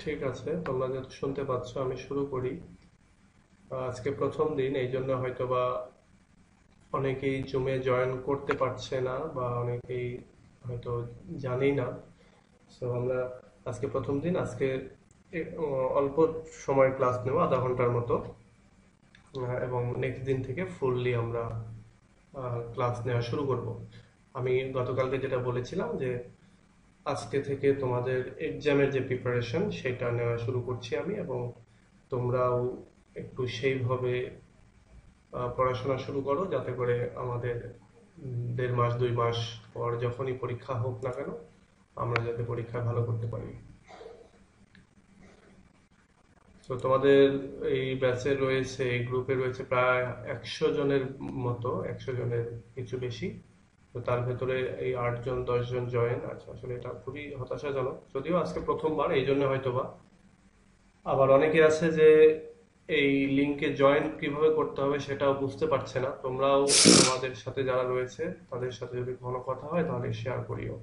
ঠিক আছে, তোমরা যেহেতু শুনতে পাচ্ছ আমি শুরু করি। আজকে প্রথম দিন, এই জন্য হয়তোবা অনেকেই জুমে জয়েন করতে পারছে না বা অনেকেই হয়তো জানি না। সো আমরা আজকে প্রথম দিন, আজকে অল্প সময় ক্লাস নেব, আধা ঘন্টার মতো। এবং নেক্সট দিন থেকে ফুললি আমরা ক্লাস নেওয়া শুরু করব। আমি গতকালকে যেটা বলেছিলাম যে আজকে থেকে তোমাদের এক্সামের যে প্রিপারেশন সেটা নেওয়া শুরু করছি আমি, এবং তোমরাও একটু সেইভাবে পড়াশোনা শুরু করো, যাতে করে আমাদের 1.5 মাস 2 মাস পর যখনই পরীক্ষা হোক না কেন আমরা যাতে পরীক্ষায় ভালো করতে পারি। তো তোমাদের এই ব্যাচে রয়েছে, এই গ্রুপে রয়েছে প্রায় 100 জনের মতো, 100 জনের কিছু বেশি। তো তার ভেতরে এই 8 জন 10 জন জয়েন আছে, আসলে এটা খুবই হতাশাজনক। যদিও আজকে প্রথমবার, এই জন্য হয়তোবা। আবার অনেকে আছে যে এই লিংকে জয়েন কিভাবে করতে হবে সেটাও বুঝতে পারছে না। তোমরাও তোমাদের সাথে যারা রয়েছে তাদের সাথে যদি কোনো কথা হয় তাহলে শেয়ার করিও।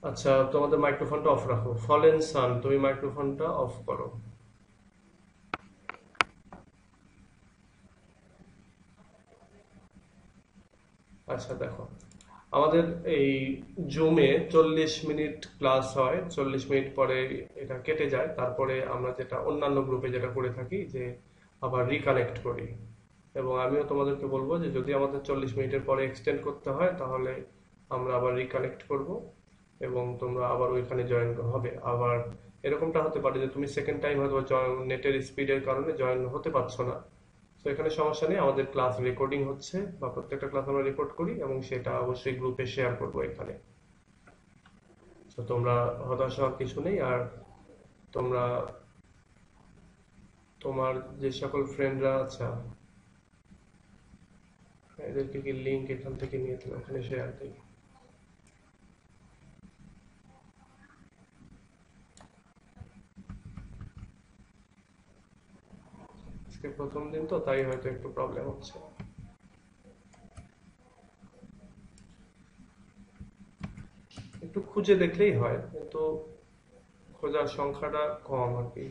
আচ্ছা, তোমাদের মাইক্রোফোনটা অফ রাখো। ফলেন সান, তুমি মাইক্রোফোনটা অফ করো। আচ্ছা, দেখো, আমাদের এই জুমে 40 মিনিট ক্লাস হয়, 40 মিনিট পরে এটা কেটে যায়। তারপরে আমরা যেটা অন্যান্য গ্রুপে যেটা করে থাকি, যে আবার রিকানেক্ট করি। এবং আমিও তোমাদেরকে বলবো যে যদি আমাদের 40 মিনিটের পরে এক্সটেন্ড করতে হয় তাহলে আমরা আবার রিকানেক্ট করব, এবং তোমরা আবার ওইখানে জয়েন হবে। আবার এরকমটা হতে পারে যে তুমি সেকেন্ড টাইম হয়তো নেটের স্পিডের কারণে জয়েন হতে পারছো না। তো এখানে সমস্যা নেই, আমাদের ক্লাস রেকর্ডিং হচ্ছে, বা প্রত্যেকটা ক্লাস আমরা রেকর্ড করি এবং সেটা অবশ্যই গ্রুপে শেয়ার করবো এখানে। তো তোমরা হতাশ হওয়ার কিছু নেই। আর তোমরা তোমার যে সকল ফ্রেন্ডরা আছে এদেরকে কি লিংক এখান থেকে নিয়ে তুমি ওখানে শেয়ার দিই। আজকে প্রথম দিন তো তাই হয়তো একটু প্রবলেম হচ্ছে। একটু খুঁজে দেখলেই হয়, কিন্তু খোঁজার সংখ্যাটা কম আর কি।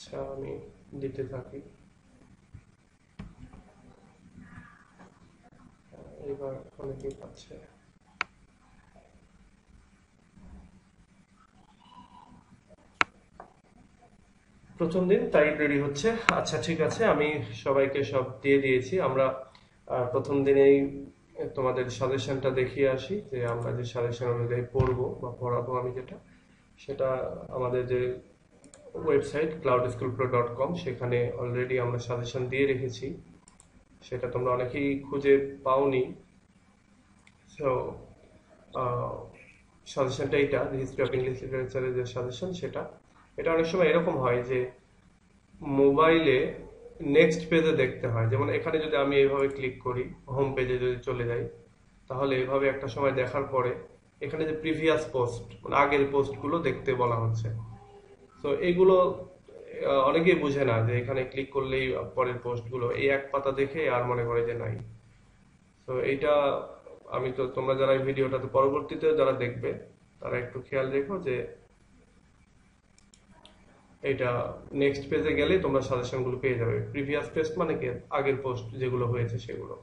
আচ্ছা, আমি দিতে থাকি। এবার অনেকেই পাচ্ছে। প্রথম দিন তাই দেরি হচ্ছে। আচ্ছা, ঠিক আছে, আমি সবাইকে সব দিয়ে দিয়েছি। আমরা প্রথম দিনেই তোমাদের সাজেশনটা দেখিয়ে আসি, যে আমরা যে সাজেশন অনুযায়ী পড়বো বা পড়াবো আমি যেটা, সেটা আমাদের যে ওয়েবসাইট cloudschoolpro.com, সেখানে অলরেডি আমরা সাজেশন দিয়ে রেখেছি। সেটা তোমরা অনেকেই খুঁজে পাওনি। সো সাজেশনটা এইটা, হিস্ট্রি অফ ইংলিশ লিটারেচারের যে সাজেশন সেটা। এটা অনেক সময় এরকম হয় যে মোবাইলে নেক্সট পেজে দেখতে হয়। যেমন এখানে যদি আমি এইভাবে ক্লিক করি, হোম পেজে যদি চলে যাই, তাহলে এভাবে একটা সময় দেখার পরে এখানে যে প্রিভিয়াস পোস্ট, মানে আগের পোস্টগুলো দেখতে বলা হচ্ছে। তো এইগুলো অনেকেই বুঝে না যে এখানে ক্লিক করলেই পরের পোস্টগুলো, এই এক পাতা দেখে আর মনে করে যে নাই। তো এইটা আমি তো, তোমরা যারা এই ভিডিওটাতে পরবর্তীতে যারা দেখবে তারা একটু খেয়াল রেখো যে এটা নেক্সট পেজে গেলে তোমরা সাজেশনগুলো পেয়ে যাবে। প্রিভিয়াস পেজ মানে কি, আগের পোস্ট যেগুলো হয়েছে সেগুলো।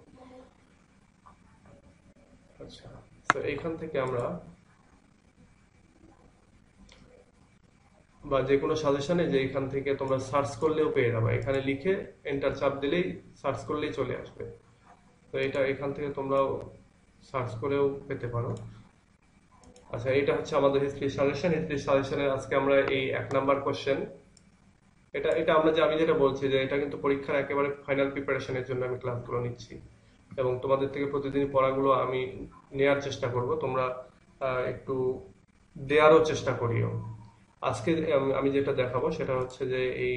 আচ্ছা, তো এইখান থেকে আমরা, বা যে কোনো সাজেশনে, যে এখান থেকে তোমরা সার্চ করলেও পেয়ে যাবে, এখানে লিখে এন্টার চাপ দিলেই সার্চ করলেই চলে আসবে। তো এটা এখান থেকে তোমরাও সার্চ করেও পেতে পারো। আচ্ছা, এটা হচ্ছে আমাদের হিস্ট্রি সাজেশন। হিস্ট্রি সাজেশনের আজকে আমরা এই 1 নাম্বার কোশ্চেন, এটা এটা আমরা যে, আমি যেটা বলছি যে এটা কিন্তু পরীক্ষার একেবারে ফাইনাল প্রিপারেশনের জন্য আমি ক্লাসগুলো নিচ্ছি, এবং তোমাদের থেকে প্রতিদিন পড়াগুলো আমি নেয়ার চেষ্টা করব। তোমরা একটু দেয়ারও চেষ্টা করিও। আজকে আমি যেটা দেখাবো সেটা হচ্ছে যে এই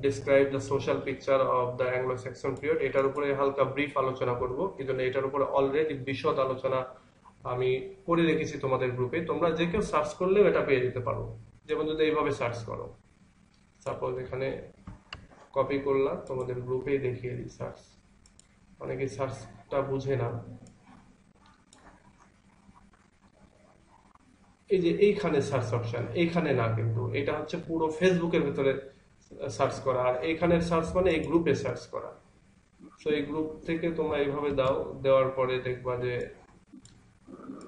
describe the social picture of the Anglo Saxon period, এটার উপরে হালকা ব্রিফ আলোচনা করব। কিন্তু এটার উপরে অলরেডি বিশদ আলোচনা আমি করে রেখেছি তোমাদের গ্রুপে, তোমরা যে কেউ সার্চ করলেও এটা পেয়ে যেতে পারো। যেমন যদি এইভাবে সার্চ করো, সাপোজ এখানে কপি করলাম, তোমাদের গ্রুপেই দেখিয়ে দিই সার্চ, অনেকে সার্চটা বুঝে না। এই যে এইখানে সার্চ অপশন, এইখানে না, কিন্তু এটা হচ্ছে পুরো ফেসবুকের ভিতরে সার্চ করা, আর এইখানের সার্চ মানে এই গ্রুপে সার্চ করা। তো এই গ্রুপ থেকে তোমরা এইভাবে দাও, দেওয়ার পরে দেখবা যে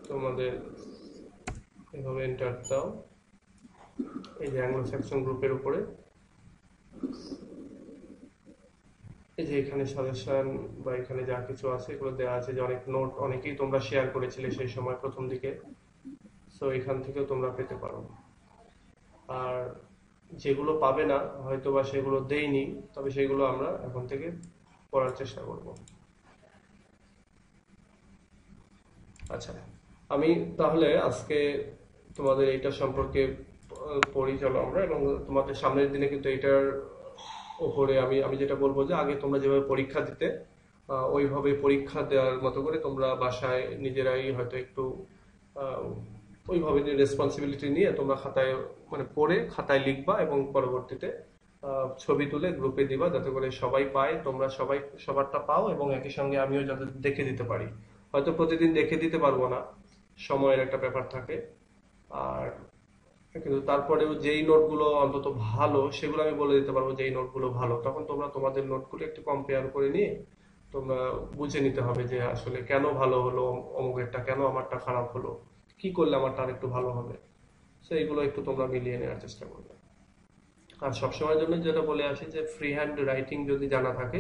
তোমাদের এভাবে এন্টার দাও, এই যে অ্যাংলো স্যাক্সন গ্রুপের উপরে এই যে এখানে সাজেশন বা এখানে যা কিছু আছে এগুলো দেওয়া আছে, যে অনেক নোট অনেকেই তোমরা শেয়ার করেছিলে সেই সময় প্রথম দিকে, সো এখান থেকেও তোমরা পেতে পারো। আর যেগুলো পাবে না হয়তো বা সেগুলো দেইনি, তবে সেগুলো আমরা এখন থেকে পড়ার চেষ্টা করব। আচ্ছা, আমি তাহলে আজকে তোমাদের এইটা সম্পর্কে পড়ি চলো আমরা, এবং তোমাদের সামনের দিনে কিন্তু এটার উপরে আমি আমি যেটা বলবো যে আগে তোমরা যেভাবে পরীক্ষা দিতে ওইভাবে পরীক্ষা দেওয়ার মতো করে তোমরা বাসায় নিজেরাই হয়তো একটু আহ, ওইভাবে রেসপন্সিবিলিটি নিয়ে তোমরা খাতায় মানে পড়ে খাতায় লিখবা, এবং পরবর্তীতে ছবি তুলে গ্রুপে দিবা, যাতে করে সবাই পায়, তোমরা সবাই সবারটা পাও, এবং একই সঙ্গে আমিও যাতে দেখে দিতে পারি। হয়তো প্রতিদিন দেখে দিতে পারবো না, সময়ের একটা ব্যাপার থাকে। আর কিন্তু তারপরেও যেই নোটগুলো অন্তত ভালো সেগুলো আমি বলে দিতে পারবো যে এই নোটগুলো ভালো, তখন তোমরা তোমাদের নোটগুলো একটু কম্পেয়ার করে নিয়ে তোমরা বুঝে নিতে হবে যে আসলে কেন ভালো হলো, অমুকেরটা কেন আমারটা খারাপ হলো, কি করলে আমারটা আর একটু ভালো হবে। তো এইগুলো একটু তোমরা মিলিয়ে নেওয়ার চেষ্টা করবে। আর সবসময়ের জন্য যেটা বলে আসি যে ফ্রি হ্যান্ড রাইটিং যদি জানা থাকে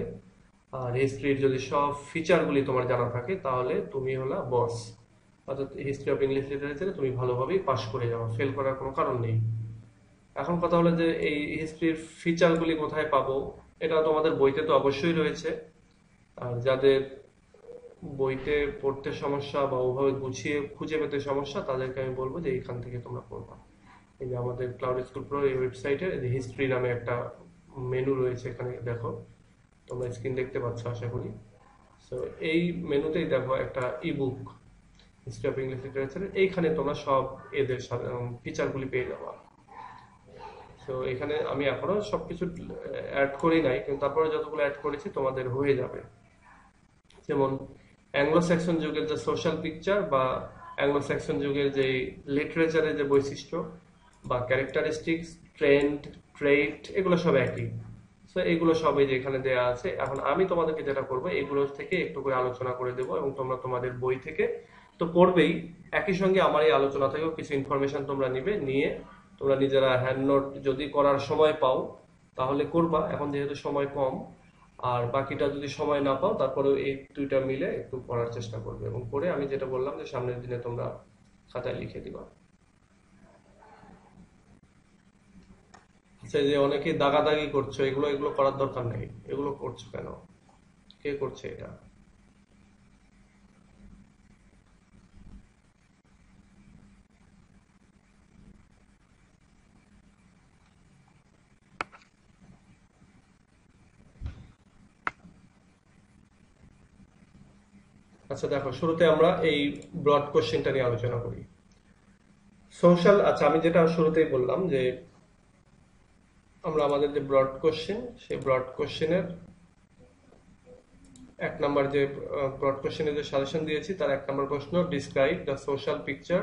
আর হিস্ট্রির যদি সব ফিচারগুলি তোমার জানা থাকে, তাহলে তুমি হলা বস। অর্থাৎ হিস্ট্রি অফ ইংলিশ লিটারেচারে তুমি ভালোভাবেই পাশ করে যাও, ফেল করার কোনো কারণ নেই। এখন কথা হলো যে এই হিস্ট্রির ফিচারগুলি কোথায় পাবো, এটা তোমাদের বইতে তো অবশ্যই রয়েছে। আর যাদের বইতে পড়তে সমস্যা বা ওভাবে গুছিয়ে খুঁজে পেতে সমস্যা, তাদেরকে আমি বলবো যে এইখান থেকে তোমরা পড়বা। এই যে আমাদের ক্লাউড স্কুল প্রো এই ওয়েবসাইটে হিস্ট্রি নামে একটা মেনু রয়েছে, এখানে দেখো, তোমরা স্ক্রিন দেখতে পাচ্ছ আশা করি। তো এই মেনুতেই দেখো একটা ebook, history of English literature, এইখানে তোমরা সব এদের ফিচারগুলি পেয়ে যাবা। তো এখানে আমি এখনো সবকিছু অ্যাড করি নাই, কিন্তু তারপরে যতগুলো অ্যাড করেছি তোমাদের হয়ে যাবে। যেমন অ্যাংলো স্যাক্সন যুগের যে সোশ্যাল পিকচার বা অ্যাংলো স্যাক্সন যুগের যে লিটারেচারের যে বৈশিষ্ট্য বা ক্যারেক্টারিস্টিক্স, ট্রেন্ড, ট্রেট, এগুলো সব একই। তো এগুলো সবই যে এখানে দেওয়া আছে। এখন আমি তোমাদেরকে যেটা করবো এগুলো থেকে একটু করে আলোচনা করে দেবো, এবং তোমরা তোমাদের বই থেকে তো পড়বেই, একই সঙ্গে আমার এই আলোচনা থেকেও কিছু ইনফরমেশন তোমরা নিবে, নিয়ে তোমরা নিজেরা হ্যান্ড নোট যদি করার সময় পাও তাহলে করবা, এখন যেহেতু সময় কম। আর বাকিটা যদি সময় না পাও তারপরেও এই দুইটা মিলে একটু পড়ার চেষ্টা করবে, এবং পড়ে আমি যেটা বললাম যে সামনের দিনে তোমরা খাতায় লিখে দিবা। আচ্ছা, যে অনেকে দাগাদাগি করছো, এগুলো এগুলো করার দরকার নেই, এগুলো করছো কেন, কে করছে এটা? আচ্ছা দেখো, শুরুতে আমরা এই ব্রড কোশ্চেনটা নিয়ে আলোচনা করি। সোশ্যাল, আচ্ছা আমি যেটা শুরুতেই বললাম যে আমরা আমাদের যে ব্রড কোশ্চেন, সেই ব্রড কোশ্চেনের এক নাম্বার যে ব্রড কোশ্চেনে যে সাজেশন দিয়েছি তার এক নাম্বার প্রশ্ন, describe the social picture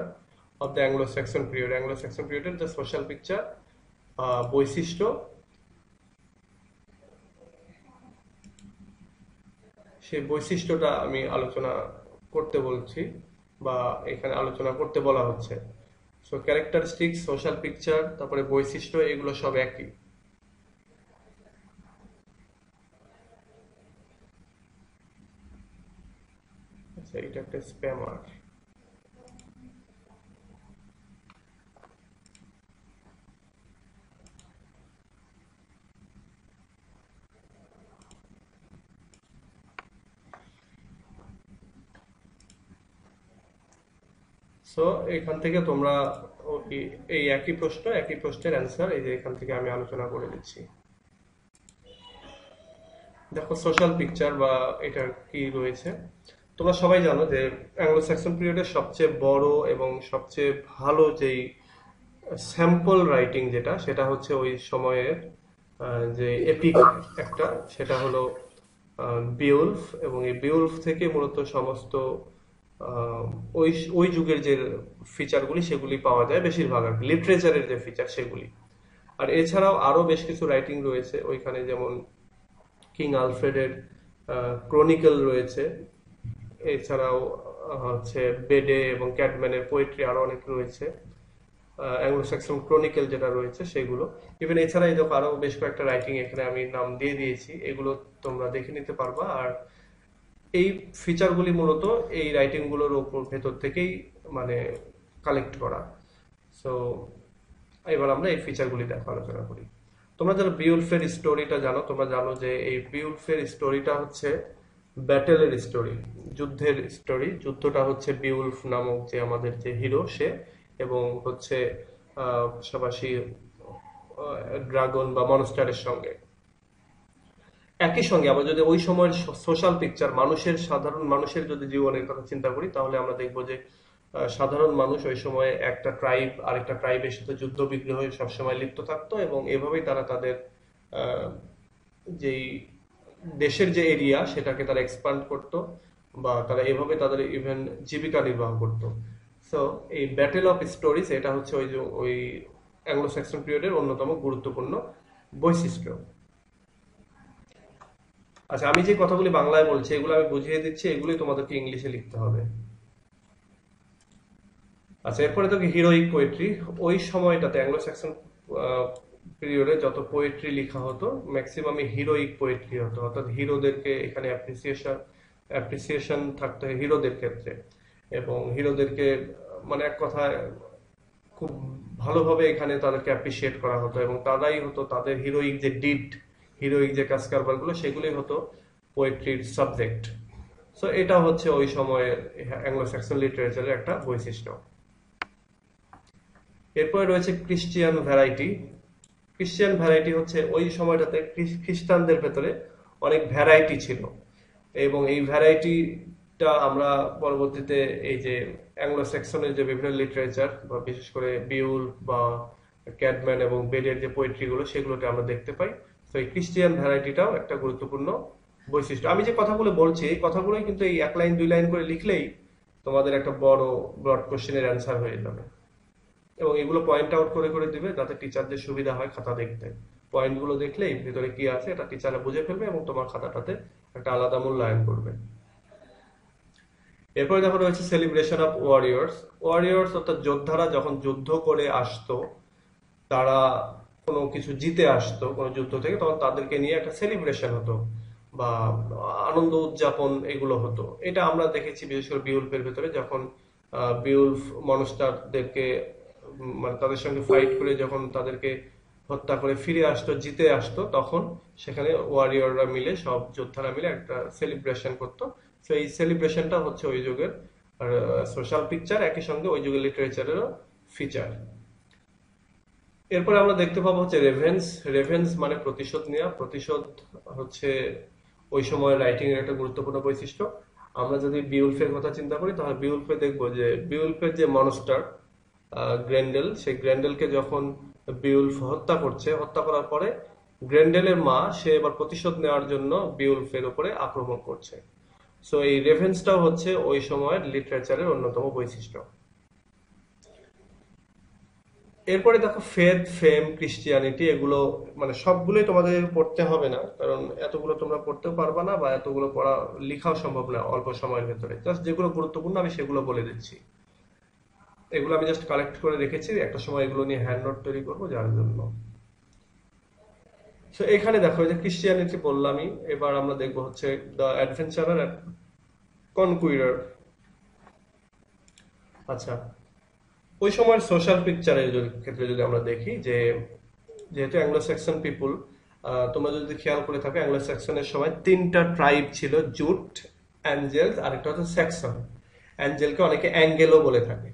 of the Anglo Saxon period. Anglo Saxon পিরিয়ডের যে সোশ্যাল পিকচার, বৈশিষ্ট্য, সেই বৈশিষ্ট্যটা আমি আলোচনা করতে বলছি, বা এখানে আলোচনা করতে বলা হচ্ছে। সো ক্যারেক্টারিস্টিক্স, সোশ্যাল পিকচার, তারপরে বৈশিষ্ট্য, এগুলো সব একই। আচ্ছা, এটা একটা স্প্যামার। সো এখান থেকে তোমরা এই একই প্রশ্ন, একই প্রশ্নের অ্যান্সার এই যে এখান থেকে আমি আলোচনা করে দিচ্ছি। দেখো সোশ্যাল পিকচার বা এটা কি রয়েছে। তোমরা সবাই জানো যে অ্যাংলো স্যাক্সন পিরিয়ডের সবচেয়ে বড় এবং সবচেয়ে ভালো যেই স্যাম্পল রাইটিং যেটা, সেটা হচ্ছে ওই সময়ের যে এপিক একটা, সেটা হলো বিউলফ। এবং এই বিউলফ থেকে মূলত সমস্ত আহ, ওই ওই যুগের যে ফিচারগুলি সেগুলি পাওয়া যায় বেশিরভাগ, আর লিটারেচারের যে ফিচার সেগুলি। আর এছাড়াও আরো বেশ কিছু রাইটিং রয়েছে ওইখানে, যেমন কিং আলফ্রেডের ক্রনিকল রয়েছে। এছাড়াও হচ্ছে বেডে এবং ক্যাটম্যানের পোয়েট্রি আরো অনেক রয়েছে, অ্যাংলো স্যাক্সন ক্রনিকল যেটা রয়েছে সেগুলো। ইভেন এছাড়া এই দেখো আরো বেশ কয়েকটা রাইটিং এখানে আমি নাম দিয়ে দিয়েছি, এগুলো তোমরা দেখে নিতে পারবা। আর এই ফিচারগুলি মূলত এই রাইটিং গুলোর উপর ভেতর থেকেই মানে কালেক্ট করা। সো এবার আমরা এই ফিচারগুলি দেখো আলোচনা করি। তোমরা যারা বিউলফের স্টোরিটা জানো, তোমরা জানো যে এই বিউলফের স্টোরিটা হচ্ছে ব্যাটেলের স্টোরি, যুদ্ধের স্টোরি। যুদ্ধটা হচ্ছে বিউলফ নামক যে আমাদের যে হিরো সে, এবং হচ্ছে পাশাপাশি ড্রাগন বা মনস্টারের সঙ্গে। একই সঙ্গে আমরা যদি ওই সময়ের সোশ্যাল পিকচার, মানুষের, সাধারণ মানুষের যদি জীবনের কথা চিন্তা করি, তাহলে আমরা দেখবো যে সাধারণ মানুষ ওই সময় একটা ট্রাইব আরেকটা ট্রাইবের সাথে যুদ্ধ বিগ্রহে সবসময় লিপ্ত থাকতো, এবং এভাবেই তারা তাদের আহ, যেই দেশের যে এরিয়া সেটাকে তারা এক্সপান্ড করত, বা তারা এভাবে তাদের ইভেন জীবিকা নির্বাহ করত। সো এই ব্যাটেল অফ স্টোরিজ এটা হচ্ছে ওই যে ওই অ্যাংলো স্যাক্সন পিরিয়ডের অন্যতম গুরুত্বপূর্ণ বৈশিষ্ট্য। আচ্ছা, আমি যে কথাগুলি বাংলায় বলছি এগুলো আমি বুঝিয়ে দিচ্ছি, এগুলি তোমাদেরকে ইংলিশে লিখতে হবে। আচ্ছা, এরপরে তো হিরোইক পোয়েট্রি। ওই সময়টাতে অ্যাংলো স্যাক্সন পিরিয়ডে যত পোয়েট্রি লেখা হতো ম্যাক্সিমামই হিরোইক পোয়েট্রি হতো, অর্থাৎ হিরোদেরকে এখানে অ্যাপ্রিসিয়েশন থাকতো হিরোদের ক্ষেত্রে, এবং হিরোদেরকে মানে এক কথায় খুব ভালোভাবে এখানে তাদেরকে অ্যাপ্রিসিয়েট করা হতো, এবং তারাই হতো তাদের হিরোইক যে ডিড, হিরোইক যে কাজ কারবারগুলো সেগুলোই হতো পোয়েট্রির সাবজেক্ট। সো এটা হচ্ছে ওই সময়ের অ্যাংলো স্যাক্সন লিটারেচারের একটা বৈশিষ্ট্য। এরপরে রয়েছে ক্রিশ্চিয়ান ভ্যারাইটি। ক্রিশ্চিয়ান ভ্যারাইটি হচ্ছে ওই সময়টাতে খ্রিস্টানদের ভেতরে অনেক ভ্যারাইটি ছিল, এবং এই ভ্যারাইটিটা আমরা পরবর্তীতে এই যে অ্যাংলো স্যাক্সনের যে বিভিন্ন লিটারেচার বা বিশেষ করে বিউল বা ক্যাডম্যান এবং বেডের যে পোয়েট্রিগুলো সেগুলোতে আমরা দেখতে পাই। তো এই ক্রিশ্চিয়ান ভ্যারাইটিটাও একটা গুরুত্বপূর্ণ বৈশিষ্ট্য। আমি যে কথাগুলো বলছি এই কথাগুলোই কিন্তু এই এক লাইন দুই লাইন করে লিখলেই তোমাদের একটা বড় ব্রড কোশ্চেনের অ্যান্সার হয়ে যাবে, এবং এগুলো পয়েন্ট আউট করে করে দিবে যাতে টিচারদের সুবিধা হয় খাতা দেখতে। পয়েন্টগুলো দেখলেই ভিতরে কি আছে এটা টিচাররা বুঝে ফেলবে এবং তোমার খাতাটাতে একটা আলাদা মূল্যায়ন করবে। এরপরে দেখো রয়েছে সেলিব্রেশন অফ ওয়ারিয়র্স। ওয়ারিয়র্স অর্থাৎ যোদ্ধারা যখন যুদ্ধ করে আসতো, তারা কোনো কিছু জিতে আসতো কোনো যুদ্ধ থেকে, তখন তাদেরকে নিয়ে একটা সেলিব্রেশন হতো বা আনন্দ উদযাপন এগুলো হতো। এটা আমরা দেখেছি বিশেষ করে বিউলফের ভেতরে, যখন বিউলফ মনস্টারদেরকে মানে তাদের সঙ্গে ফাইট করে যখন তাদেরকে হত্যা করে ফিরে আসতো, জিতে আসতো, তখন সেখানে ওয়ারিয়ররা মিলে, সব যোদ্ধারা মিলে একটা সেলিব্রেশন করতো। তো এই সেলিব্রেশনটা হচ্ছে ওই যুগের সোশ্যাল পিকচার, একই সঙ্গে ওই যুগের লিটারেচারেরও ফিচার। এরপরে আমরা দেখতে পাবো হচ্ছে রেভেন্স। রেভেন্স মানে প্রতিশোধ নেওয়া। প্রতিশোধ হচ্ছে ওই সময় রাইটিং এর একটা গুরুত্বপূর্ণ বৈশিষ্ট্য। আমরা যদি বিউলফের কথা চিন্তা করি তাহলে বিউলফে দেখবো যে বিউলফের যে মনস্টার গ্রেন্ডেল, সেই গ্রেন্ডেলকে যখন বিউলফ হত্যা করছে, হত্যা করার পরে গ্রেন্ডেলের মা সে এবার প্রতিশোধ নেওয়ার জন্য বিউলফের উপরে আক্রমণ করছে। সো এই রেভেন্সটাও হচ্ছে ওই সময়ের লিটারেচারের অন্যতম বৈশিষ্ট্য। এরপরে দেখো ফেথ, ফেম, ক্রিশ্চিয়ানিটি, এগুলো মানে সবগুলোই তোমাদের পড়তে হবে না, কারণ এতগুলো তোমরা পড়তেও পারবা না বা এতগুলো পড়া লেখাও সম্ভব না অল্প সময়ের ভেতরে। জাস্ট যেগুলো গুরুত্বপূর্ণ আমি সেগুলো বলে দিচ্ছি। এগুলো আমি জাস্ট কালেক্ট করে রেখেছি, একটা সময় এগুলো নিয়ে হ্যান্ড নোট তৈরি করবো যার জন্য। তো এখানে দেখো যে ক্রিশ্চিয়ানিটি বললামই, এবার আমরা দেখবো হচ্ছে দ্য অ্যাডভেঞ্চারার অ্যান্ড কনকুইরার। আচ্ছা, ওই সময়ের সোশ্যাল পিকচারের ক্ষেত্রে যদি আমরা দেখি যে যেহেতু অ্যাংলো স্যাক্সন পিপুল, তোমরা যদি খেয়াল করে থাকো অ্যাংলো স্যাক্সনের সময় তিনটা ট্রাইব ছিল, জুট, অ্যাঞ্জেলস আর একটা হচ্ছে স্যাক্সন। অ্যাঞ্জেলকে অনেকে অ্যাঙ্গেলও বলে থাকে।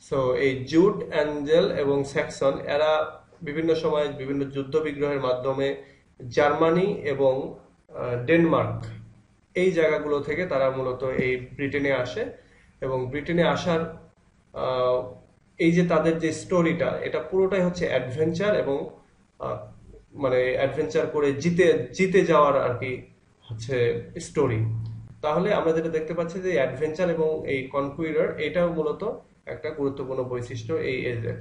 সো এই জুট, অ্যাঞ্জেল এবং স্যাক্সন এরা বিভিন্ন সময় বিভিন্ন যুদ্ধ বিগ্রহের মাধ্যমে জার্মানি এবং ডেনমার্ক, এই জায়গাগুলো থেকে তারা মূলত এই ব্রিটেনে আসে। এবং ব্রিটেনে আসার আহ, এই যে তাদের যে স্টোরিটা, এটা পুরোটাই হচ্ছে অ্যাডভেঞ্চার এবং আহ, মানে অ্যাডভেঞ্চার করে জিতে জিতে যাওয়ার আর কি হচ্ছে স্টোরি। তাহলে আমরা যেটা দেখতে পাচ্ছি যে অ্যাডভেঞ্চার এবং এই কনকুইরার, এটাও মূলত একটা গুরুত্বপূর্ণ বৈশিষ্ট্য এই এজের।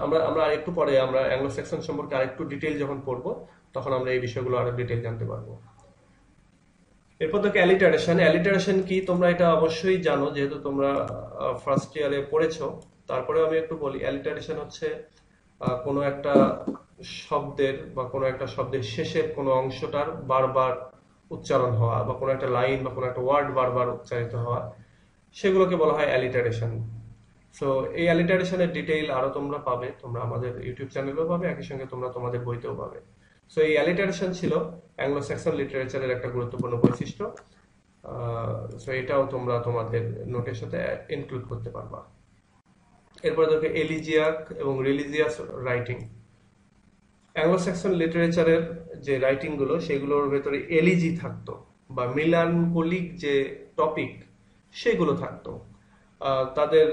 আমরা আমরা আরেকটু পরে আমরা অ্যাংলো স্যাক্সন সম্পর্কে আরেকটু ডিটেইল যখন পড়বো, তখন আমরা এই বিষয়গুলো আরো ডিটেইল জানতে পারবো। এরপর দেখো অ্যালিটারেশন। অ্যালিটারেশন কি তোমরা এটা অবশ্যই জানো, যেহেতু তোমরা ফার্স্ট ইয়ারে পড়েছো। তারপরে আমি একটু বলি, অ্যালিটারেশন হচ্ছে কোনো একটা শব্দের বা কোনো একটা শব্দের শেষের কোনো অংশটার বারবার উচ্চারণ হওয়া, বা কোনো একটা লাইন বা কোনো একটা ওয়ার্ড বারবার উচ্চারিত হওয়া, সেগুলোকে বলা হয় অ্যালিটারেশন। সো এই অ্যালিটারেশনের ডিটেইল আরো তোমরা পাবে, তোমরা আমাদের ইউটিউব চ্যানেলেও পাবে, একই সঙ্গে তোমরা তোমাদের বইতেও পাবে। সো এই অ্যালিটারেশন ছিল অ্যাংলো স্যাক্সন লিটারেচারের একটা গুরুত্বপূর্ণ বৈশিষ্ট্য। সো এটাও তোমরা তোমাদের নোটের সাথে ইনক্লুড করতে পারবা। এরপরে দেখো এলিজিয়াক এবং রিলিজিয়াস রাইটিং। অ্যাংলো স্যাক্সন লিটারেচারের যে রাইটিং গুলো, সেগুলোর ভেতরে এলিজি থাকতো, বা মিলানকোলিক যে টপিক সেগুলো থাকতো। তাদের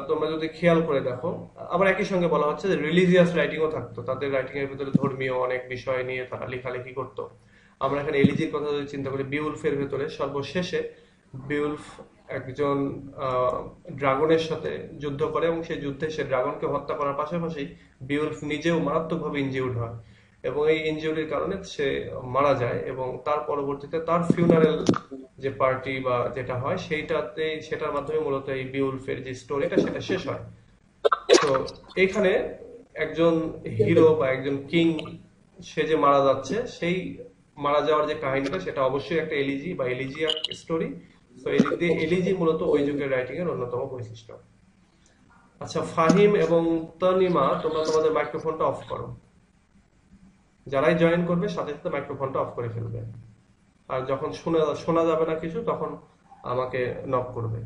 তোমরা যদি খেয়াল করে দেখো, আবার একই সঙ্গে বলা হচ্ছে যে রিলিজিয়াস রাইটিংও থাকতো। তাদের রাইটিং এর ভিতরে ধর্মীয় অনেক বিষয় নিয়ে তারা লেখালেখি করতো। আমরা এখানে এলিজির কথা যদি চিন্তা করি, বিউলফের ভেতরে সর্বশেষে বিউলফ একজন ড্রাগনের সাথে যুদ্ধ করে, এবং সেই যুদ্ধে সে ড্রাগনকে হত্যা করার পাশাপাশি বিউলফ নিজেও মারাত্মকভাবে ইনজিউর্ড হয়, এবং এই ইনজিউরির কারণে সে মারা যায়। এবং তার পরবর্তীতে তার ফিউনারেল যে পার্টি বা যেটা হয়, সেইটাতে সেটার মাধ্যমে মূলত এই বিউলফের যে স্টোরিটা সেটা শেষ হয়। তো এইখানে একজন হিরো বা একজন কিং, সে যে মারা যাচ্ছে, সেই মারা যাওয়ার যে কাহিনীটা, সেটা অবশ্যই একটা এলিজি বা এলিজিয়াক স্টোরি। তো এই দিক দিয়ে এলিজি মূলত ওই যুগের রাইটিং এর অন্যতম বৈশিষ্ট্য। আচ্ছা, ফাহিম এবং তনিমা, তোমরা তোমাদের মাইক্রোফোনটা অফ করো। যারাই জয়েন করবে সাথে সাথে মাইক্রোফোনটা অফ করে ফেলবে। আর যখন শোনা শোনা যাবে না কিছু, তখন আমাকে নক করবে,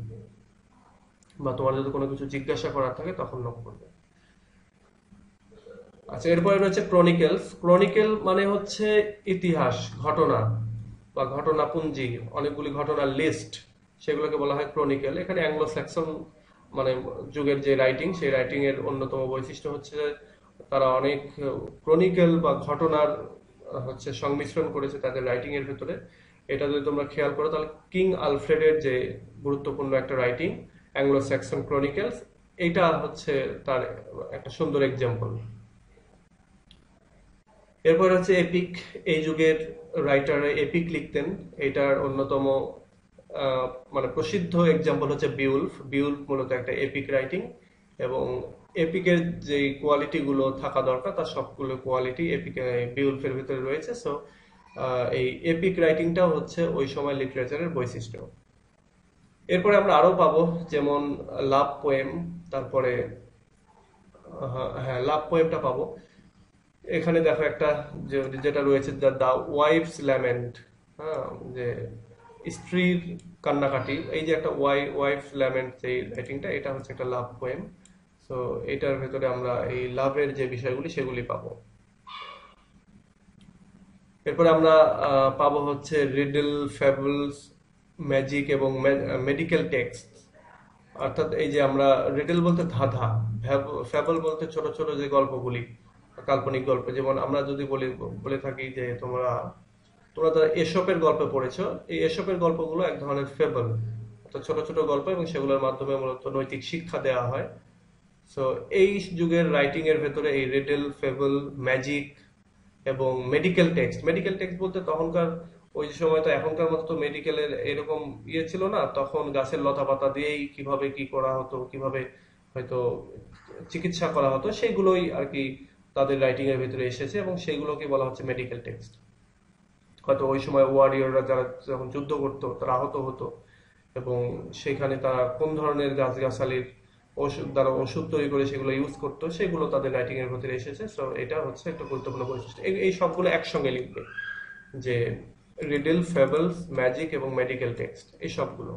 বা তোমার যদি কোনো কিছু জিজ্ঞাসা করার থাকে তখন নক করবে। আচ্ছা, এরপরে রয়েছে ক্রনিকেলস। ক্রনিকেল মানে হচ্ছে ইতিহাস, ঘটনা বা ঘটনাপুঞ্জি, অনেকগুলি ঘটনার লিস্ট, সেগুলোকে বলা হয় ক্রনিকেল। এখানে অ্যাংলো স্যাক্সন মানে যুগের যে রাইটিং, সেই রাইটিং এর অন্যতম বৈশিষ্ট্য হচ্ছে যে তারা অনেক ক্রনিকেল বা ঘটনার হচ্ছে সংমিশ্রণ করেছে তাদের রাইটিং এর ভেতরে। এটা যদি তোমরা খেয়াল করো, তাহলে কিং আলফ্রেডের যে গুরুত্বপূর্ণ একটা রাইটিং, অ্যাংলো স্যাক্সন ক্রনিকেলস, এটা হচ্ছে তার একটা সুন্দর এক্সাম্পল। এরপর হচ্ছে এপিক। এই যুগের রাইটাররা এপিক লিখতেন। এটার অন্যতম মানে প্রসিদ্ধ এক্সাম্পল হচ্ছে বিউলফ। বিউলফ মূলত একটা এপিক রাইটিং, এবং এপিকের যে কোয়ালিটি গুলো থাকা দরকার, তার সবগুলো কোয়ালিটি এপিক বিউলফের ভিতরে রয়েছে। সো এই এপিক রাইটিংটাও হচ্ছে ওই সময় লিটারেচারের বৈশিষ্ট্য। এরপরে আমরা আরো পাবো, যেমন লাভ পোয়েম। তারপরে হ্যাঁ, লাভ পোয়েমটা পাবো। এখানে দেখো একটা যেটা রয়েছে, দা ওয়াইফস ল্যামেন্ট। হ্যাঁ, যে স্ত্রীর কান্নাকাটি, এই যে একটা ওয়াইফ ল্যামেন্ট, যে রাইটিংটা, এটা হচ্ছে একটা লাভ পোয়েম। সো এটার ভেতরে আমরা এই লাভের যে বিষয়গুলি সেগুলি পাবো। এরপরে আমরা পাবো হচ্ছে রিডল, ফ্যাবলস, ম্যাজিক এবং মেডিকেল টেক্সট। অর্থাৎ এই যে আমরা রিডল বলতে ধাঁধা, ফ্যাবল বলতে ছোট ছোট যে গল্পগুলি, কাল্পনিক গল্প। যেমন আমরা যদি বলে থাকি যে তোমরা তোমরা যারা এসপের গল্প পড়েছো, এই এসপের গল্পগুলো এক ধরনের ফেবল, অর্থাৎ ছোট ছোট গল্প, এবং সেগুলোর মাধ্যমে মূলত নৈতিক শিক্ষা দেওয়া হয়। সো এই যুগের রাইটিং এর ভেতরে এই রিডল, ফেবল, ম্যাজিক এবং মেডিকেল টেক্সট। মেডিকেল টেক্সট বলতে তখনকার ওই সময় তো এখনকার মতো তো মেডিকেলের এরকম ইয়ে ছিল না। তখন গাছের লতা পাতা দিয়েই কিভাবে কি করা হতো, কিভাবে হয়তো চিকিৎসা করা হতো, সেগুলোই আর কি তাদের রাইটিং এর ভিতরে এসেছে, এবং সেগুলোকে বলা হচ্ছে মেডিকেল টেক্সট। হয়তো ওই সময় ওয়ারিয়ররা যারা যখন যুদ্ধ করতো, তারা আহত হতো, এবং সেখানে তারা কোন ধরনের গাছগাছালির ওষুধ দ্বারা ওষুধ তৈরি করে সেগুলো ইউজ করতো, সেগুলো তাদের রাইটিং এর ভিতরে এসেছে। সো এটা হচ্ছে একটা গুরুত্বপূর্ণ বৈশিষ্ট্য। এই সবগুলো একসঙ্গে লিখবে, যে রিডল, ফেবলস, ম্যাজিক এবং মেডিকেল টেক্সট, এই সবগুলো।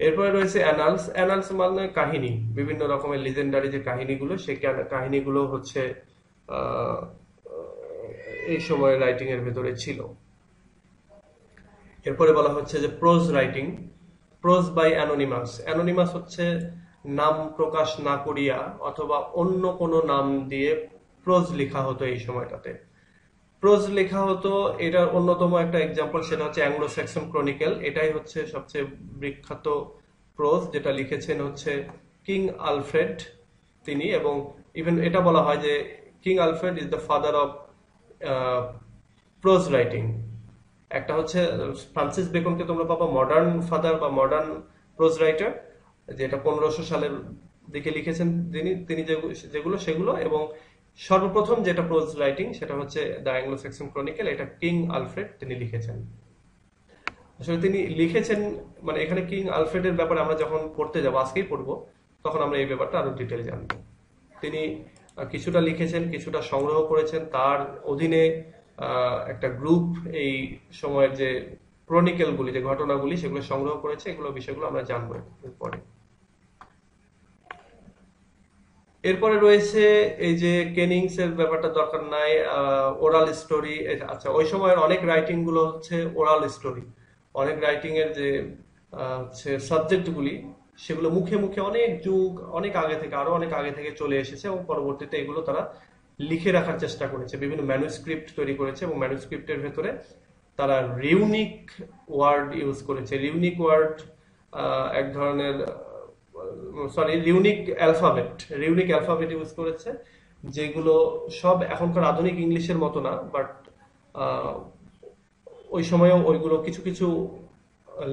এরপরে রয়েছে অ্যানালস। অ্যানালস মানে কাহিনী, বিভিন্ন রকমের লিজেন্ডারি যে কাহিনীগুলো, সেই কাহিনীগুলো হচ্ছে এই সময়ের রাইটিং এর ভেতরে ছিল। এরপরে বলা হচ্ছে যে prose writing, prose by anonymous. Anonymous হচ্ছে নাম প্রকাশ না করিয়া অথবা অন্য কোনো নাম দিয়ে প্রোজ লেখা হতো এই সময়টাতে। প্রোজ লেখা হতো, এটার অন্যতম একটা এক্সাম্পল সেটা হচ্ছে অ্যাংলো স্যাক্সন ক্রনিকেল। এটাই হচ্ছে সবচেয়ে বিখ্যাত প্রোজ, যেটা লিখেছেন হচ্ছে কিং আলফ্রেড তিনি। এবং ইভেন এটা বলা হয় যে king Alfred is the father of pros writing. একটা হচ্ছে ফ্রান্সিস বেকনকে তোমরা পাবা মডার্ন ফাদার বা মডার্ন প্রোজ রাইটার, যেটা 1500 সালের দিকে লিখেছেন তিনি তিনি যেগুলো সেগুলো। এবং সর্বপ্রথম যেটা প্রোজ রাইটিং সেটা হচ্ছে দ্য অ্যাংলো স্যাক্সন ক্রনিকেল, এটা কিং আলফ্রেড তিনি লিখেছেন। আসলে তিনি লিখেছেন মানে এখানে কিং আলফ্রেডের ব্যাপারে আমরা যখন পড়তে যাবো, আজকেই পড়বো, তখন আমরা এই ব্যাপারটা আরো ডিটেল জানবো। তিনি কিছুটা লিখেছেন, কিছুটা সংগ্রহ করেছেন, তার অধীনে একটা গ্রুপ এই সময়ের যে ক্রনিকেলগুলি, যে ঘটনাগুলি সেগুলো সংগ্রহ করেছে। এগুলো বিষয়গুলো আমরা জানবো এরপরে। এরপরে রয়েছে এই যে কেনিংস এর ব্যাপারটা দরকার নাই, ওরাল স্টোরি। আচ্ছা, ওই সময়ের অনেক রাইটিং গুলো হচ্ছে ওরাল স্টোরি। অনেক রাইটিং এর যে হচ্ছে সাবজেক্ট গুলি, সেগুলো মুখে মুখে অনেক যুগ, অনেক আগে থেকে, আরো অনেক আগে থেকে চলে এসেছে এবং পরবর্তীতে এগুলো তারা লিখে রাখার চেষ্টা করেছে, বিভিন্ন ম্যানুস্ক্রিপ্ট তৈরি করেছে এবং ম্যানুস্ক্রিপ্টের ভেতরে তারা রিউনিক ওয়ার্ড ইউজ করেছে। রিউনিক ওয়ার্ড এক ধরনের রিউনিক অ্যালফাবেট ইউজ করেছে, যেগুলো সব এখনকার আধুনিক ইংলিশের মতো না, বাট ওই সময়ও ওইগুলো কিছু কিছু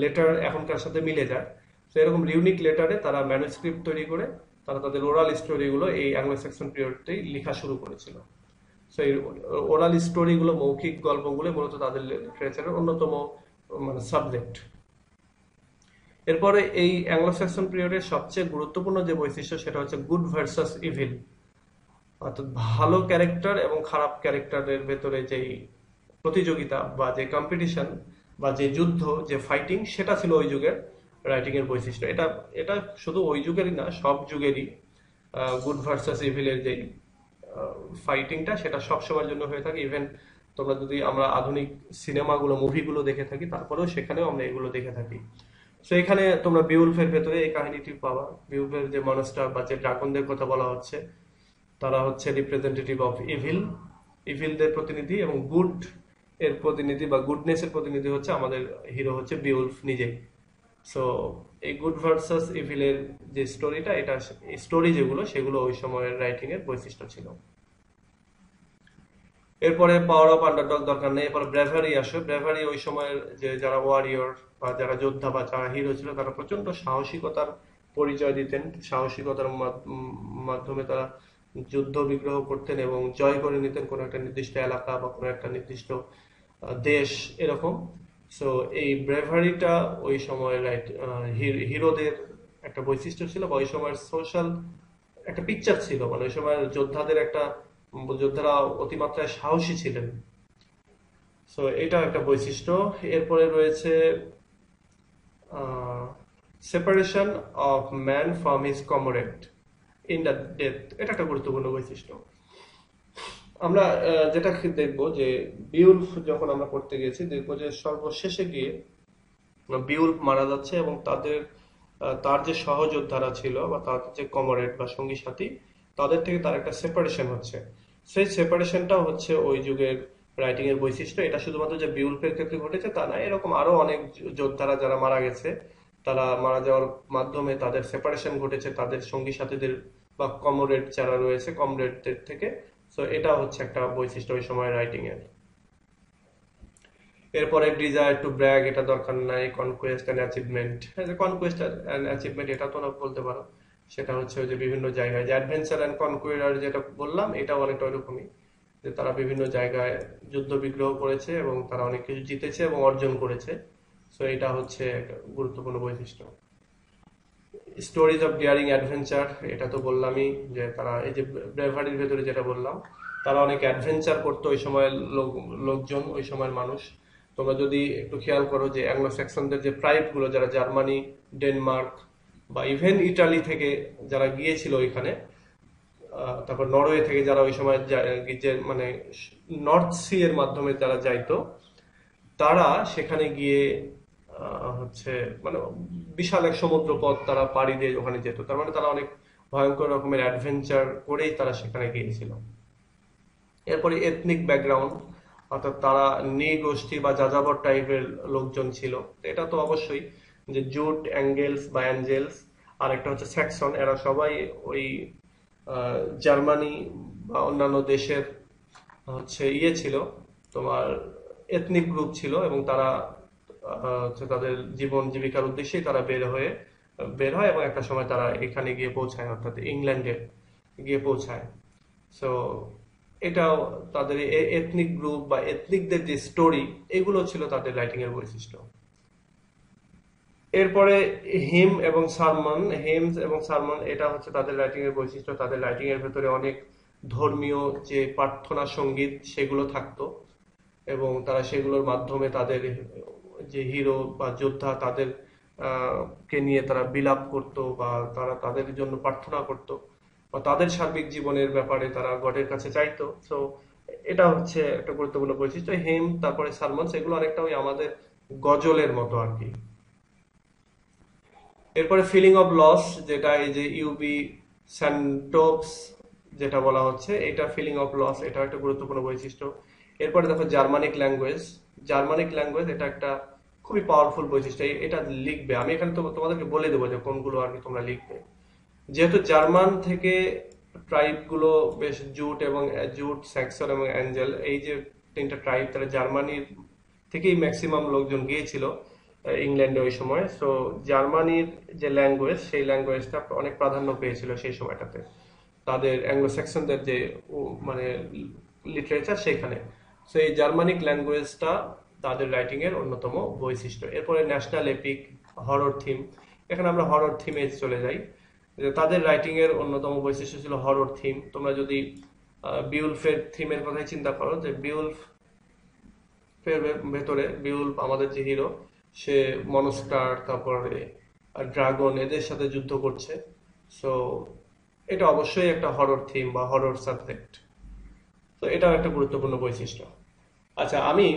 লেটার এখনকার সাথে মিলে যায়। তো এরকম রিউনিক লেটারে তারা ম্যানুস্ক্রিপ্ট তৈরি করে তারা তাদের ওরাল স্টোরিগুলো এই অ্যাংলো স্যাক্সন পিরিয়ডটাই লেখা শুরু করেছিল। সো এই ওরাল স্টোরিগুলো, মৌখিক গল্পগুলো মূলত তাদের লিটারেচারের অন্যতম মানে সাবজেক্ট। এরপরে এই অ্যাংলো স্যাক্সন পিরিয়ডের সবচেয়ে গুরুত্বপূর্ণ যে বৈশিষ্ট্য সেটা হচ্ছে গুড ভার্সাস ইভিল, অর্থাৎ ভালো ক্যারেক্টার এবং খারাপ ক্যারেক্টারের ভেতরে যেই প্রতিযোগিতা বা যে কম্পিটিশন বা যে যুদ্ধ, যে ফাইটিং, সেটা ছিল ওই যুগের রাইটিং এর বৈশিষ্ট্য। এটা এটা শুধু ওই যুগেরই না, সব যুগেরই গুড ভার্সাস ইভিলের যে ফাইটিংটা সেটা সব সময়ের জন্য হয়ে থাকে। ইভেন তোমরা যদি আমরা আধুনিক সিনেমাগুলো, মুভিগুলো দেখে থাকি, তারপরেও সেখানেও আমরা এগুলো দেখে থাকি। তো এখানে তোমরা বিউলফের ভেতরে এই কাহিনীটি পাবা। বিউলফের যে মনস্টার বা যে ড্রাগনদের কথা বলা হচ্ছে, তারা হচ্ছে রিপ্রেজেন্টেটিভ অফ ইভিল, ইভিলদের প্রতিনিধি, এবং গুড এর প্রতিনিধি বা গুডনেস এর প্রতিনিধি হচ্ছে আমাদের হিরো হচ্ছে বিউলফ নিজেই। সো এই গুড ভার্সাস ইভিলের যে স্টোরিটা, এটা স্টোরি যেগুলো সেগুলো ওই সময়ের রাইটিং এর বৈশিষ্ট্য ছিল। এরপরে পাওয়ার অফ আন্ডারডগ দরকার নেই, এরপরে ব্রেভারি আসে। ব্রেভারি ওই সময়ের যে যারা ওয়ারিয়র বা যারা যোদ্ধা বা যারা হিরো ছিল, তারা প্রচন্ড সাহসিকতার পরিচয় দিতেন। সাহসিকতার মাধ্যমে তারা যুদ্ধ বিগ্রহ করতেন এবং জয় করে নিতেন কোনো একটা নির্দিষ্ট এলাকা বা কোনো একটা নির্দিষ্ট দেশ, এরকম। সো এই ব্রেভারিটা ওই সময়ের হিরোদের একটা বৈশিষ্ট্য ছিল বা ওই সময়ের সোশ্যাল একটা পিকচার ছিল। মানে ওই সময়ের যোদ্ধাদের একটা, যোদ্ধারা অতিমাত্রায় সাহসী ছিলেন। সো এটা একটা বৈশিষ্ট্য। এরপরে রয়েছে separation of man from his comrade in the death. এটা একটা গুরুত্বপূর্ণ বৈশিষ্ট্য। আমরা যেটা দেখবো যে বিউলফ যখন আমরা পড়তে গেছি, দেখবো যে সর্বশেষে গিয়ে বিউলফ মারা যাচ্ছে এবং তার যে সহযোদ্ধারা ছিল বা তার যে কমরেড বা সঙ্গী সাথী, তাদের থেকে তার একটা সেপারেশন হচ্ছে। সেই সেপারেশনটা হচ্ছে ওই যুগের রাইটিং এর বৈশিষ্ট্য। এটা শুধুমাত্র যে বিউলফের ক্ষেত্রে ঘটেছে তা না, এরকম আরো অনেক যোদ্ধারা যারা মারা গেছে, তারা মারা যাওয়ার মাধ্যমে তাদের সেপারেশন ঘটেছে তাদের সঙ্গী সাথীদের বা কমরেড যারা রয়েছে কমরেডদের থেকে। সো এটা হচ্ছে একটা বৈশিষ্ট্য ওই সময় রাইটিং এর। এরপরে ডিজায়ার টু ব্র্যাগ, এটা দরকার নাই। Conquest and achievement, conquest and achievement এটা তোমরা বলতে পারো। সেটা হচ্ছে যে বিভিন্ন জায়গায় যে অ্যাডভেঞ্চার এন্ড কনকুয়ার যেটা বললাম, এটা অনেকটা ওইরকমই, যে তারা বিভিন্ন জায়গায় যুদ্ধ বিগ্রহ করেছে এবং তারা অনেক কিছু জিতেছে এবং অর্জন করেছে। সো এটা হচ্ছে একটা গুরুত্বপূর্ণ বৈশিষ্ট্য। স্টোরিজ অফ ডিয়ারিং অ্যাডভেঞ্চার, এটা তো বললামই যে তারা এই যে ব্রেভারির ভেতরে যেটা বললাম, তারা অনেক অ্যাডভেঞ্চার করতো ওই সময়ের লোকজন, ওই সময়ের মানুষ। তোমরা যদি একটু খেয়াল করো যে অ্যাংলো স্যাক্সনদের যে ট্রাইব গুলো যারা জার্মানি, ডেনমার্ক বা ইভেন ইটালি থেকে যারা গিয়েছিল ওইখানে, তারপর নরওয়ে থেকে যারা ওই সময় যে মানে নর্থ সি এর মাধ্যমে যারা যাইতো, তারা সেখানে গিয়ে হচ্ছে মানে বিশাল এক সমুদ্র পথ তারা পাড়ি দিয়ে ওখানে যেত। তার মানে তারা অনেক ভয়ঙ্কর রকমের অ্যাডভেঞ্চার করেই তারা সেখানে গিয়েছিল। এরপরে এথনিক ব্যাকগ্রাউন্ড, অর্থাৎ তারা নৃগোষ্ঠী বা যাযাবর টাইপের লোকজন ছিল। এটা তো অবশ্যই, যে জুট, অ্যাঙ্গেলস বা অ্যাঞ্জেলস, আর একটা হচ্ছে স্যাক্সন, এরা সবাই ওই জার্মানি বা অন্যান্য দেশের হচ্ছে ছিল, তোমার এথনিক গ্রুপ ছিল, এবং তারা হচ্ছে তাদের জীবন জীবিকার উদ্দেশ্যেই তারা বের হয় এবং একটা সময় তারা এখানে গিয়ে পৌঁছায়, অর্থাৎ ইংল্যান্ডে গিয়ে পৌঁছায়। সো এটাও তাদের এথনিক গ্রুপ বা এথনিকদের যে স্টোরি, এগুলো ছিল তাদের রাইটিং এর বৈশিষ্ট্য। এরপরে হেমস এবং সারমন, এটা হচ্ছে তাদের রাইটিং এর বৈশিষ্ট্য। তাদের রাইটিং এর ভেতরে অনেক ধর্মীয় যে প্রার্থনা সঙ্গীত সেগুলো থাকতো, এবং তারা সেগুলোর মাধ্যমে তাদের যে হিরো বা যোদ্ধা তাদের কে নিয়ে তারা বিলাপ করত, বা তারা তাদের জন্য প্রার্থনা করত, বা তাদের সার্বিক জীবনের ব্যাপারে তারা গডের কাছে চাইতো। তো এটা হচ্ছে একটা গুরুত্বপূর্ণ বৈশিষ্ট্য। তারপরে সালমান, সেগুলো অনেকটা ওই আমাদের গজলের মতো আর কি। এরপরে ফিলিং অফ লস, যেটা এই যে ইউবি স্যান্টোপস যেটা বলা হচ্ছে, এটা ফিলিং অফ লস, এটা একটা গুরুত্বপূর্ণ বৈশিষ্ট্য। এরপরে দেখো জার্মানিক ল্যাঙ্গুয়েজ, এটা একটা খুবই পাওয়ারফুল বৈশিষ্ট্য। এটা লিখবে, আমি এখানে তো তোমাদেরকে বলে দেবো যে কোনগুলো আর কি তোমরা লিখবে। যেহেতু জার্মান থেকে ট্রাইব গুলো বেশ জুট, স্যাক্সন এবং অ্যাঞ্জেল, এই যে তিনটা ট্রাইব, তারা জার্মানির থেকেই ম্যাক্সিমাম লোকজন গিয়েছিল ইংল্যান্ডে ওই সময়। সো জার্মানির যে ল্যাঙ্গুয়েজ, সেই ল্যাঙ্গুয়েজটা অনেক প্রাধান্য পেয়েছিল সেই সময়টাতে, তাদের অ্যাংলো স্যাক্সনদের যে মানে লিটারেচার সেখানে। সো এই জার্মানিক ল্যাঙ্গুয়েজটা তাদের রাইটিং এর অন্যতম বৈশিষ্ট্য। এরপরে ন্যাশনাল এপিক, হরর থিম, এখানে আমরা হরর থিমে চলে যাই। তাদের রাইটিং এর অন্যতম বৈশিষ্ট্য ছিল হরর থিম। তোমরা যদি বিউলফের থিমের কথাই চিন্তা করো, যে ভেতরে বিউলফ আমাদের যে হিরো, সে মনস্টার, তারপরে ড্রাগন, এদের সাথে যুদ্ধ করছে। সো এটা অবশ্যই একটা হরর থিম বা হরর সাবজেক্ট। তো এটাও একটা গুরুত্বপূর্ণ বৈশিষ্ট্য। আচ্ছা, আমি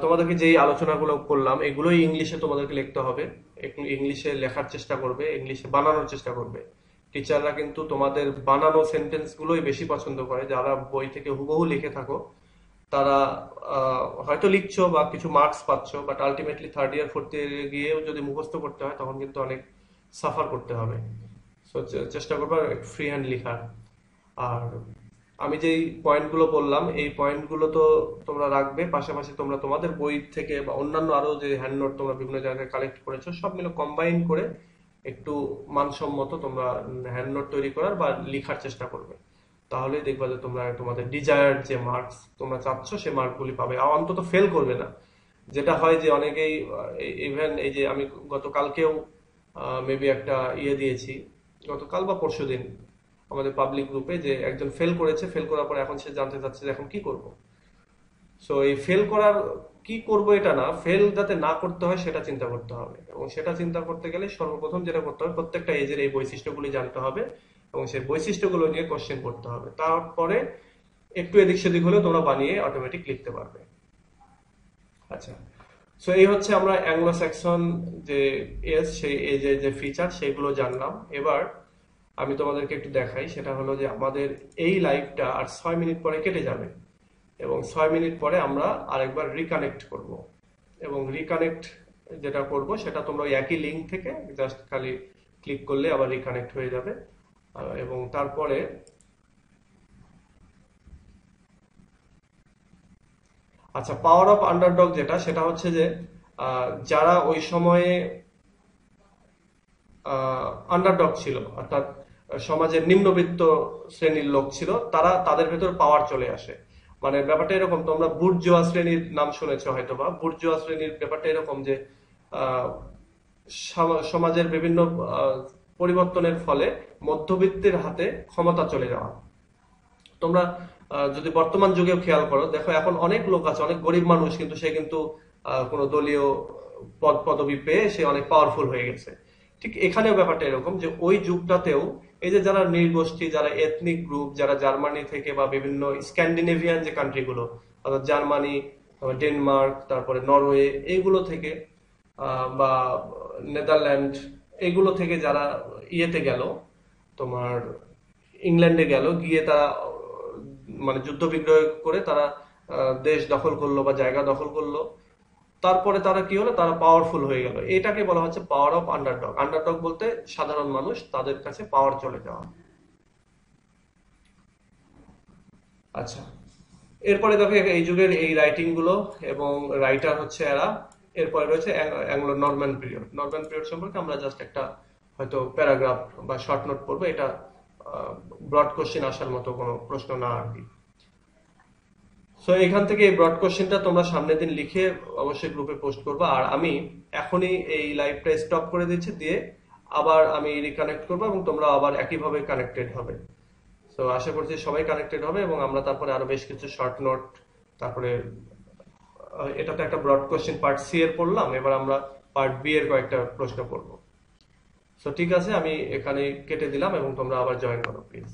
তোমাদেরকে যেই আলোচনাগুলো করলাম এগুলোই ইংলিশে তোমাদেরকে লিখতে হবে। একটু ইংলিশে লেখার চেষ্টা করবে, ইংলিশে বানানোর চেষ্টা করবে। টিচাররা কিন্তু তোমাদের বানানো সেন্টেন্স গুলোই বেশি পছন্দ করে। যারা বই থেকে হুবহু লিখে থাকো, তারা হয়তো লিখছো বা কিছু মার্কস পাচ্ছ, but ultimately third year fourth ইয়ারে গিয়েও যদি মুখস্থ করতে হয়, তখন কিন্তু অনেক সাফার করতে হবে। সো চেষ্টা করবে ফ্রি হ্যান্ড লিখার। আর আমি যেই পয়েন্টগুলো বললাম, এই পয়েন্টগুলো তো তোমরা রাখবে, পাশাপাশি তোমরা তোমাদের বই থেকে বা অন্যান্য আরো যে হ্যান্ড নোট তোমরা বিভিন্ন জায়গায় কালেক্ট করেছো, সব মিলে কম্বাইন করে একটু মানসম্মত তোমরা হ্যান্ড নোট তৈরি করার বা লিখার চেষ্টা করবে। তাহলেই দেখবা যে তোমরা তোমাদের ডিজায়ার্ড যে মার্কস তোমরা চাচ্ছ, সে মার্কগুলি পাবে, আর অন্তত ফেল করবে না। যেটা হয় যে অনেকেই, ইভেন এই যে আমি গতকালকেও মেবি একটা দিয়েছি, গতকাল বা পরশুদিন আমাদের পাবলিক গ্রুপে, যে একজন ফেল করেছে, ফেল করার পর এখন সে জানতে চাচ্ছে যে এখন কি করব। সো এই ফেল করার কি করব এটা না, ফেল যাতে না করতে হয় সেটা চিন্তা করতে হবে, এবং সেটা চিন্তা করতে গেলে সর্বপ্রথম যেটা করতে হবে, প্রত্যেকটা এজের এই বৈশিষ্ট্যগুলি জানতে হবে, এবং সেই বৈশিষ্ট্যগুলো নিয়ে কোশ্চেন করতে হবে। তারপরে একটু এদিক সেদিক হলেও তোমরা বানিয়ে অটোমেটিক লিখতে পারবে। আচ্ছা, সো এই হচ্ছে আমরা অ্যাংলো স্যাক্সন যে সেই এজের যে ফিচার, সেগুলো জানলাম। এবার আমি তোমাদেরকে একটু দেখাই, সেটা হলো যে আমাদের এই লাইভটা আর 6 মিনিট পরে কেটে যাবে, এবং 6 মিনিট পরে আমরা আরেকবার রিকানেক্ট করব। এবং রিকানেক্ট যেটা করব, সেটা তোমরা ওই একই লিঙ্ক থেকে জাস্ট খালি ক্লিক করলে আবার রিকানেক্ট হয়ে যাবে। এবং তারপরে আচ্ছা, পাওয়ার অফ আন্ডারডগ যেটা, সেটা হচ্ছে যে যারা ওই সময়ে আন্ডারডগ ছিল, অর্থাৎ সমাজের নিম্নবিত্ত শ্রেণীর লোক ছিল, তারা তাদের ভেতর পাওয়ার চলে আসে। মানে ব্যাপারটা এরকম, তোমরা বুর্জোয়া শ্রেণীর নাম শুনেছো হয়তো, বা বুর্জোয়া শ্রেণীর ব্যাপারটা এরকম যে আহ, সমাজের বিভিন্ন পরিবর্তনের ফলে মধ্যবিত্তের হাতে ক্ষমতা চলে যাওয়া। তোমরা যদি বর্তমান যুগেও খেয়াল করো, দেখো এখন অনেক লোক আছে, অনেক গরিব মানুষ, কিন্তু সে কিন্তু কোনো দলীয় পদবি পেয়ে সে অনেক পাওয়ারফুল হয়ে গেছে। ঠিক এখানেও ব্যাপারটা এরকম, যে ওই যুগটাতেও এই যে যারা নৃগোষ্ঠী, যারা এথনিক গ্রুপ, যারা জার্মানি থেকে বা বিভিন্ন স্ক্যান্ডিনেভিয়ান যে কান্ট্রিগুলো, অর্থাৎ জার্মানি, ডেনমার্ক, তারপরে নরওয়ে, এইগুলো থেকে বা নেদারল্যান্ড, এগুলো থেকে যারা ইয়েতে গেল, তোমার ইংল্যান্ডে গেল, গিয়ে তারা মানে যুদ্ধ বিগ্রহ করে তারা দেশ দখল করলো বা জায়গা দখল করলো, তারপরে তারা কি হলো, তারা পাওয়ারফুল হয়ে গেল। এটাকে বলা হচ্ছে পাওয়ার অফ আন্ডারডগ। আন্ডারডগ বলতে সাধারণ মানুষ, তাদের কাছে পাওয়ার চলে যাওয়া। আচ্ছা, এরপরে দেখো এই যুগের এই রাইটিং গুলো এবং রাইটার হচ্ছে এরা। এরপরে রয়েছে Anglo Norman period. Norman period সম্পর্কে আমরা জাস্ট একটা হয়তো প্যারাগ্রাফ বা শর্ট নোট পড়বো। এটা ব্রড কোশ্চেন আসার মতো কোনো প্রশ্ন না আর কি। সো এখান থেকে এই ব্রড কোশ্চেনটা তোমরা সামনের দিন লিখে অবশ্যই গ্রুপে পোস্ট করবা। আর আমি এখনই এই লাইভটা স্টপ করে দিচ্ছি, দিয়ে আবার আমি রিকানেক্ট করবো এবং তোমরা আবার একইভাবে কানেক্টেড হবে। তো আশা করছি সবাই কানেক্টেড হবে এবং আমরা তারপরে আরো বেশ কিছু শর্ট নোট, তারপরে এটা তো একটা ব্রড কোশ্চেন পার্ট সি এর পড়লাম, এবার আমরা পার্ট বি এর কয়েকটা প্রশ্ন পড়বো। তো ঠিক আছে, আমি এখানে কেটে দিলাম এবং তোমরা আবার জয়েন করো প্লিজ।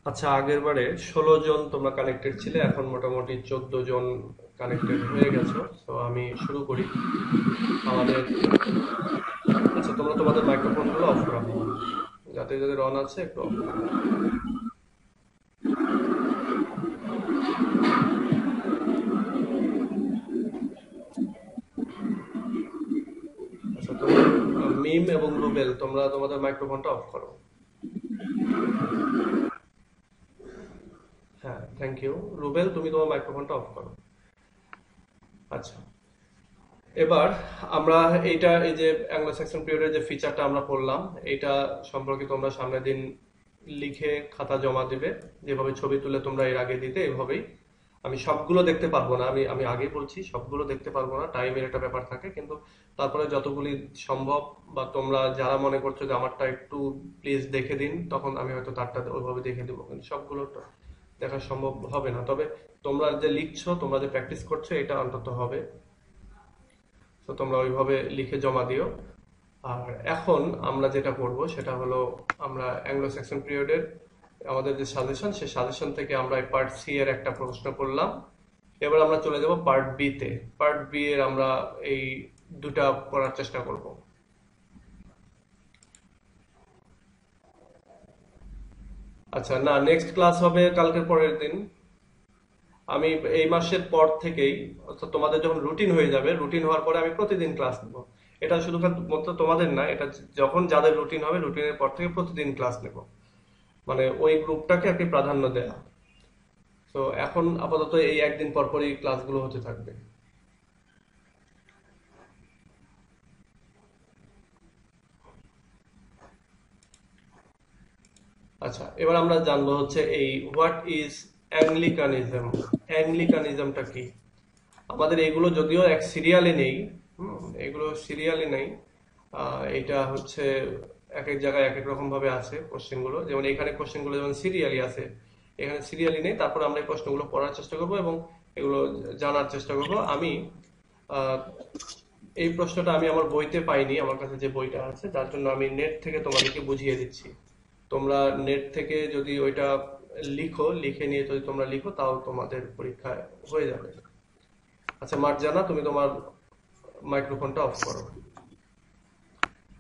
আচ্ছা, আগের বারে 16 জন তোমরা কানেক্টেড ছিলে, এখন মোটামুটি 14 জন কানেক্টেড হয়ে গেছো। তো আমি শুরু করি আমাদের। আচ্ছা, তোমরা তোমাদের মাইক্রোফোন গুলো অফ রাখো, যাতে যাদের অন আছে একটু অফ রাখো। আচ্ছা, তোমরা মিম এবং রুবেল, তোমরা তোমাদের মাইক্রোফোনটা অফ করো। হ্যাঁ, থ্যাংক ইউ। রুবেল, তুমি তোমার মাইক্রোফোনটা অফ করো। আচ্ছা, এবার আমরা এইটা, এই যে অ্যাংলো স্যাক্সন পিরিয়ডের যে ফিচারটা আমরা পড়লাম, এটা সম্পর্কে তোমরা সামনের দিন লিখে খাতা জমা দিবে। যেভাবে ছবি তুলে তোমরা এর আগে দিতে, এভাবেই। আমি সবগুলো দেখতে পারবো না, আমি আমি আগেই বলছি, সবগুলো দেখতে পারবো না, টাইমের একটা ব্যাপার থাকে। কিন্তু তারপরে যতগুলি সম্ভব, বা তোমরা যারা মনে করছো যে আমারটা একটু প্লিজ দেখে দিন, তখন আমি হয়তো তারটা ওইভাবে দেখে দেবো। কিন্তু সবগুলো তো দেখা সম্ভব হবে না। তবে তোমরা যে লিখছো, তোমরা যে প্র্যাকটিস করছো, এটা অন্তত হবে। তো তোমরা ওইভাবে লিখে জমা দিও। আর এখন আমরা যেটা করব সেটা হলো, আমরা অ্যাংলো স্যাক্সন পিরিয়ডের আমাদের যে সাজেশন, সেই সাজেশন থেকে আমরা পার্ট সি এর একটা প্রশ্ন করলাম। এবার আমরা চলে যাব পার্ট বি তে। পার্ট বি এর আমরা এই দুটা পড়ার চেষ্টা করব। আচ্ছা, না, নেক্সট ক্লাস হবে কালকের পরের দিন। আমি এই মাসের পর থেকেই, অর্থাৎ তোমাদের যখন রুটিন হয়ে যাবে, রুটিন হওয়ার পরে আমি প্রতিদিন ক্লাস নেব। এটা শুধুমাত্র তোমাদের না, এটা যখন যাদের রুটিন হবে, রুটিনের পর থেকে প্রতিদিন ক্লাস নেব। মানে ওই গ্রুপটাকে আর কি প্রাধান্য দেয়া। তো এখন আপাতত এই একদিন পর পরই ক্লাসগুলো হতে থাকবে। আচ্ছা, এবার আমরা জানবো হচ্ছে এই হোয়াট ইজ অ্যাংলিকানিজম। অ্যাংলিকানিজমটা কি? আমাদের এগুলো যদিও এক সিরিয়ালে নেই, এগুলো সিরিয়ালে নেই। এটা হচ্ছে এক এক জায়গায় এক এক রকম ভাবে আছে কোশ্চেনগুলো। যেমন এখানে কোশ্চেনগুলো যেমন সিরিয়ালি আছে, এখানে সিরিয়ালি নেই। তারপর আমরা এই প্রশ্নগুলো পড়ার চেষ্টা করব এবং এগুলো জানার চেষ্টা করব। আমি আহ, এই প্রশ্নটা আমি আমার বইতে পাইনি, আমার কাছে যে বইটা আছে, যার জন্য আমি নেট থেকে তোমাদেরকে বুঝিয়ে দিচ্ছি। তোমরা নেট থেকে যদি ওইটা লিখে নিয়ে যদি তোমরা লিখো, তাও তোমাদের পরীক্ষায় হয়ে যাবে। আচ্ছা মার্জানা, তুমি তোমার মাইক্রোফোনটা অফ করো।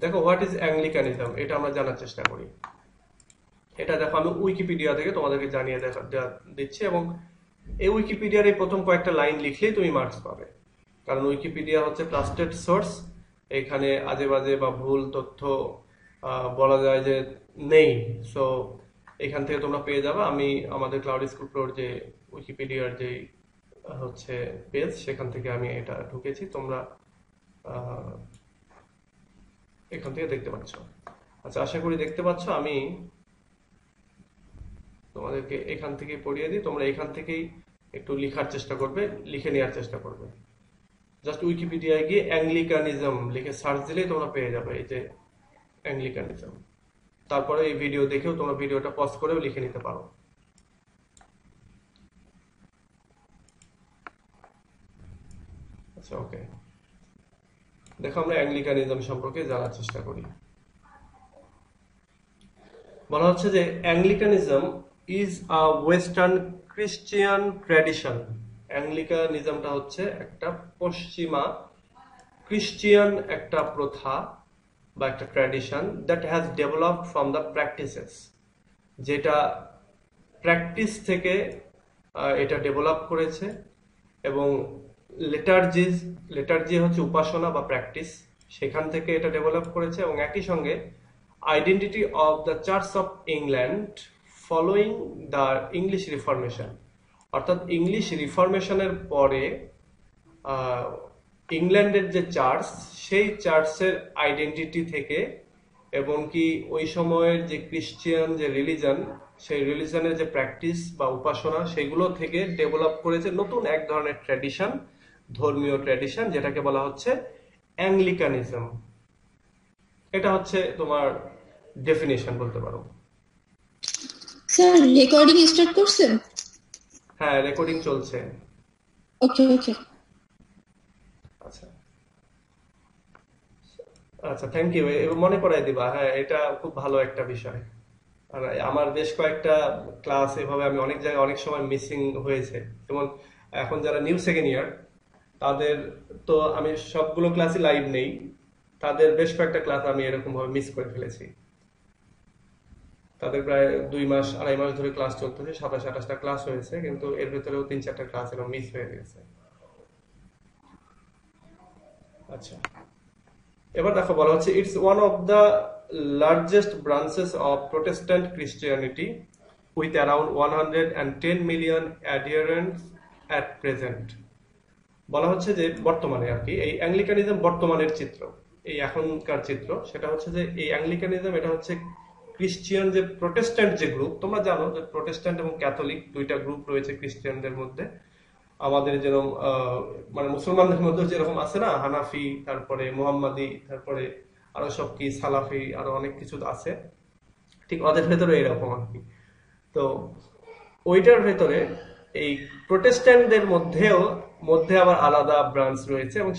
দেখো, হোয়াট ইজ অ্যাংলিকানিজম, এটা আমরা জানার চেষ্টা করি। এটা দেখো, আমি উইকিপিডিয়া থেকে তোমাদেরকে জানিয়ে দিচ্ছি, এবং এই উইকিপিডিয়ার এই প্রথম কয়েকটা লাইন লিখলেই তুমি মার্কস পাবে। কারণ উইকিপিডিয়া হচ্ছে ট্রাস্টেড সোর্স। এখানে আজে বাজে বা ভুল তথ্য বলা যায় যে নেই। সো এখান থেকে তোমরা পেয়ে যাবে। আমি আমাদের ক্লাউড স্কুল প্রোর যে উইকিপিডিয়ার যে হচ্ছে পেজ, সেখান থেকে আমি এটা ঢুকেছি। তোমরা এখান থেকে দেখতে পাচ্ছ। আচ্ছা, আশা করি দেখতে পাচ্ছ। আমি তোমাদেরকে এখান থেকে পড়িয়ে দিই, তোমরা এখান থেকেই একটু লিখার চেষ্টা করবে, লিখে নেওয়ার চেষ্টা করবে। জাস্ট উইকিপিডিয়ায় গিয়ে অ্যাংলিকানিজম লিখে সার্চ দিলেই তোমরা পেয়ে যাবে এই যে অ্যাংলিকানিজম। তারপরে এই ভিডিও দেখেও তোমরা ভিডিওটা পজ করেও লিখে নিতে পারো। আচ্ছা, ওকে, দেখো আমরা অ্যাংলিকানিজম সম্পর্কে জানার চেষ্টা করি। বলা হচ্ছে যে Anglicanism is a western Christian tradition. অ্যাংলিকানিজমটা হচ্ছে একটা পশ্চিমা ক্রিশ্চিয়ান একটা প্রথা বা একটা tradition that has developed from the practices, যেটা প্র্যাকটিস থেকে এটা ডেভেলপ করেছে। এবং লেটার্জি হচ্ছে উপাসনা বা প্র্যাকটিস, সেখান থেকে এটা ডেভেলপ করেছে। এবং একই সঙ্গে identity of the church of England following the English reformation. অর্থাৎ ইংলিশ রিফরমেশনের পরে ইংল্যান্ডের যে চার্চ, সেই চার্চের আইডেন্টিটি থেকে, এবং কি ওই সময়ের যে ক্রিশ্চিয়ান যে রিলিজন, সেই রিলিজনের যে প্র্যাকটিস বা উপাসনা, সেগুলো থেকে ডেভেলপ করেছে নতুন এক ধরনের ট্র্যাডিশন, ধর্মীয় ট্র্যাডিশন, যেটাকে বলা হচ্ছে অ্যাংলিকানিজম। এটা হচ্ছে তোমার ডেফিনেশন বলতে পারো। স্যার রেকর্ডিং স্টার্ট করছেন? হ্যাঁ, রেকর্ডিং চলছে। ওকে ওকে। আচ্ছা আচ্ছা, থ্যাংক ইউ। মনে করাই দিবা, হ্যাঁ, এটা খুব ভালো একটা বিষয়। আর আমার বেশ কয়েকটা ক্লাস এভাবে আমি অনেক জায়গায় অনেক সময় মিসিং হয়েছে। যেমন এখন যারা নিউ সেকেন্ড ইয়ার, তাদের তো আমি সবগুলো ক্লাসই লাইভ নেই, তাদের বেশ কয়েকটা ক্লাস আমি এরকম ভাবে মিস করে ফেলেছি। তাদের প্রায় 2 মাস 2.5 মাস ধরে ক্লাস চলতেছে, 27-28টা ক্লাস হয়েছে, কিন্তু এর ভেতরেও 3-4টা ক্লাস এরকম মিস হয়ে গেছে। আচ্ছা, এবার দেখো, বলা হচ্ছে it's one of the largest branches of Protestant Christianity with around 110 million adherents at present. বলা হচ্ছে যে বর্তমানে আর কি এই অ্যাংলিকানিজম বর্তমানের চিত্র, এই এখনকার চিত্র, সেটা হচ্ছে যে এই অ্যাংলিকানিজম এটা হচ্ছে ক্রিশ্চিয়ান যে প্রোটেস্ট্যান্ট যে গ্রুপ, তোমরা জানো যে প্রোটেস্ট্যান্ট এবং ক্যাথলিক দুইটা গ্রুপ রয়েছে ক্রিশ্চিয়ানদের মধ্যে। আমাদের যেরকম মানে মুসলমানদের মধ্যে যেরকম আছে না, হানাফি, তারপরে মুহাম্মাদি, তারপরে আরো সব কি সালাফি, আরো অনেক কিছু আছে, ঠিক ওদের ভেতরে এরকম আর কি। তো ওইটার ভেতরে এই প্রোটেস্ট্যান্টদের মধ্যে আবার আলাদা ব্রাঞ্চ রয়েছে, এবং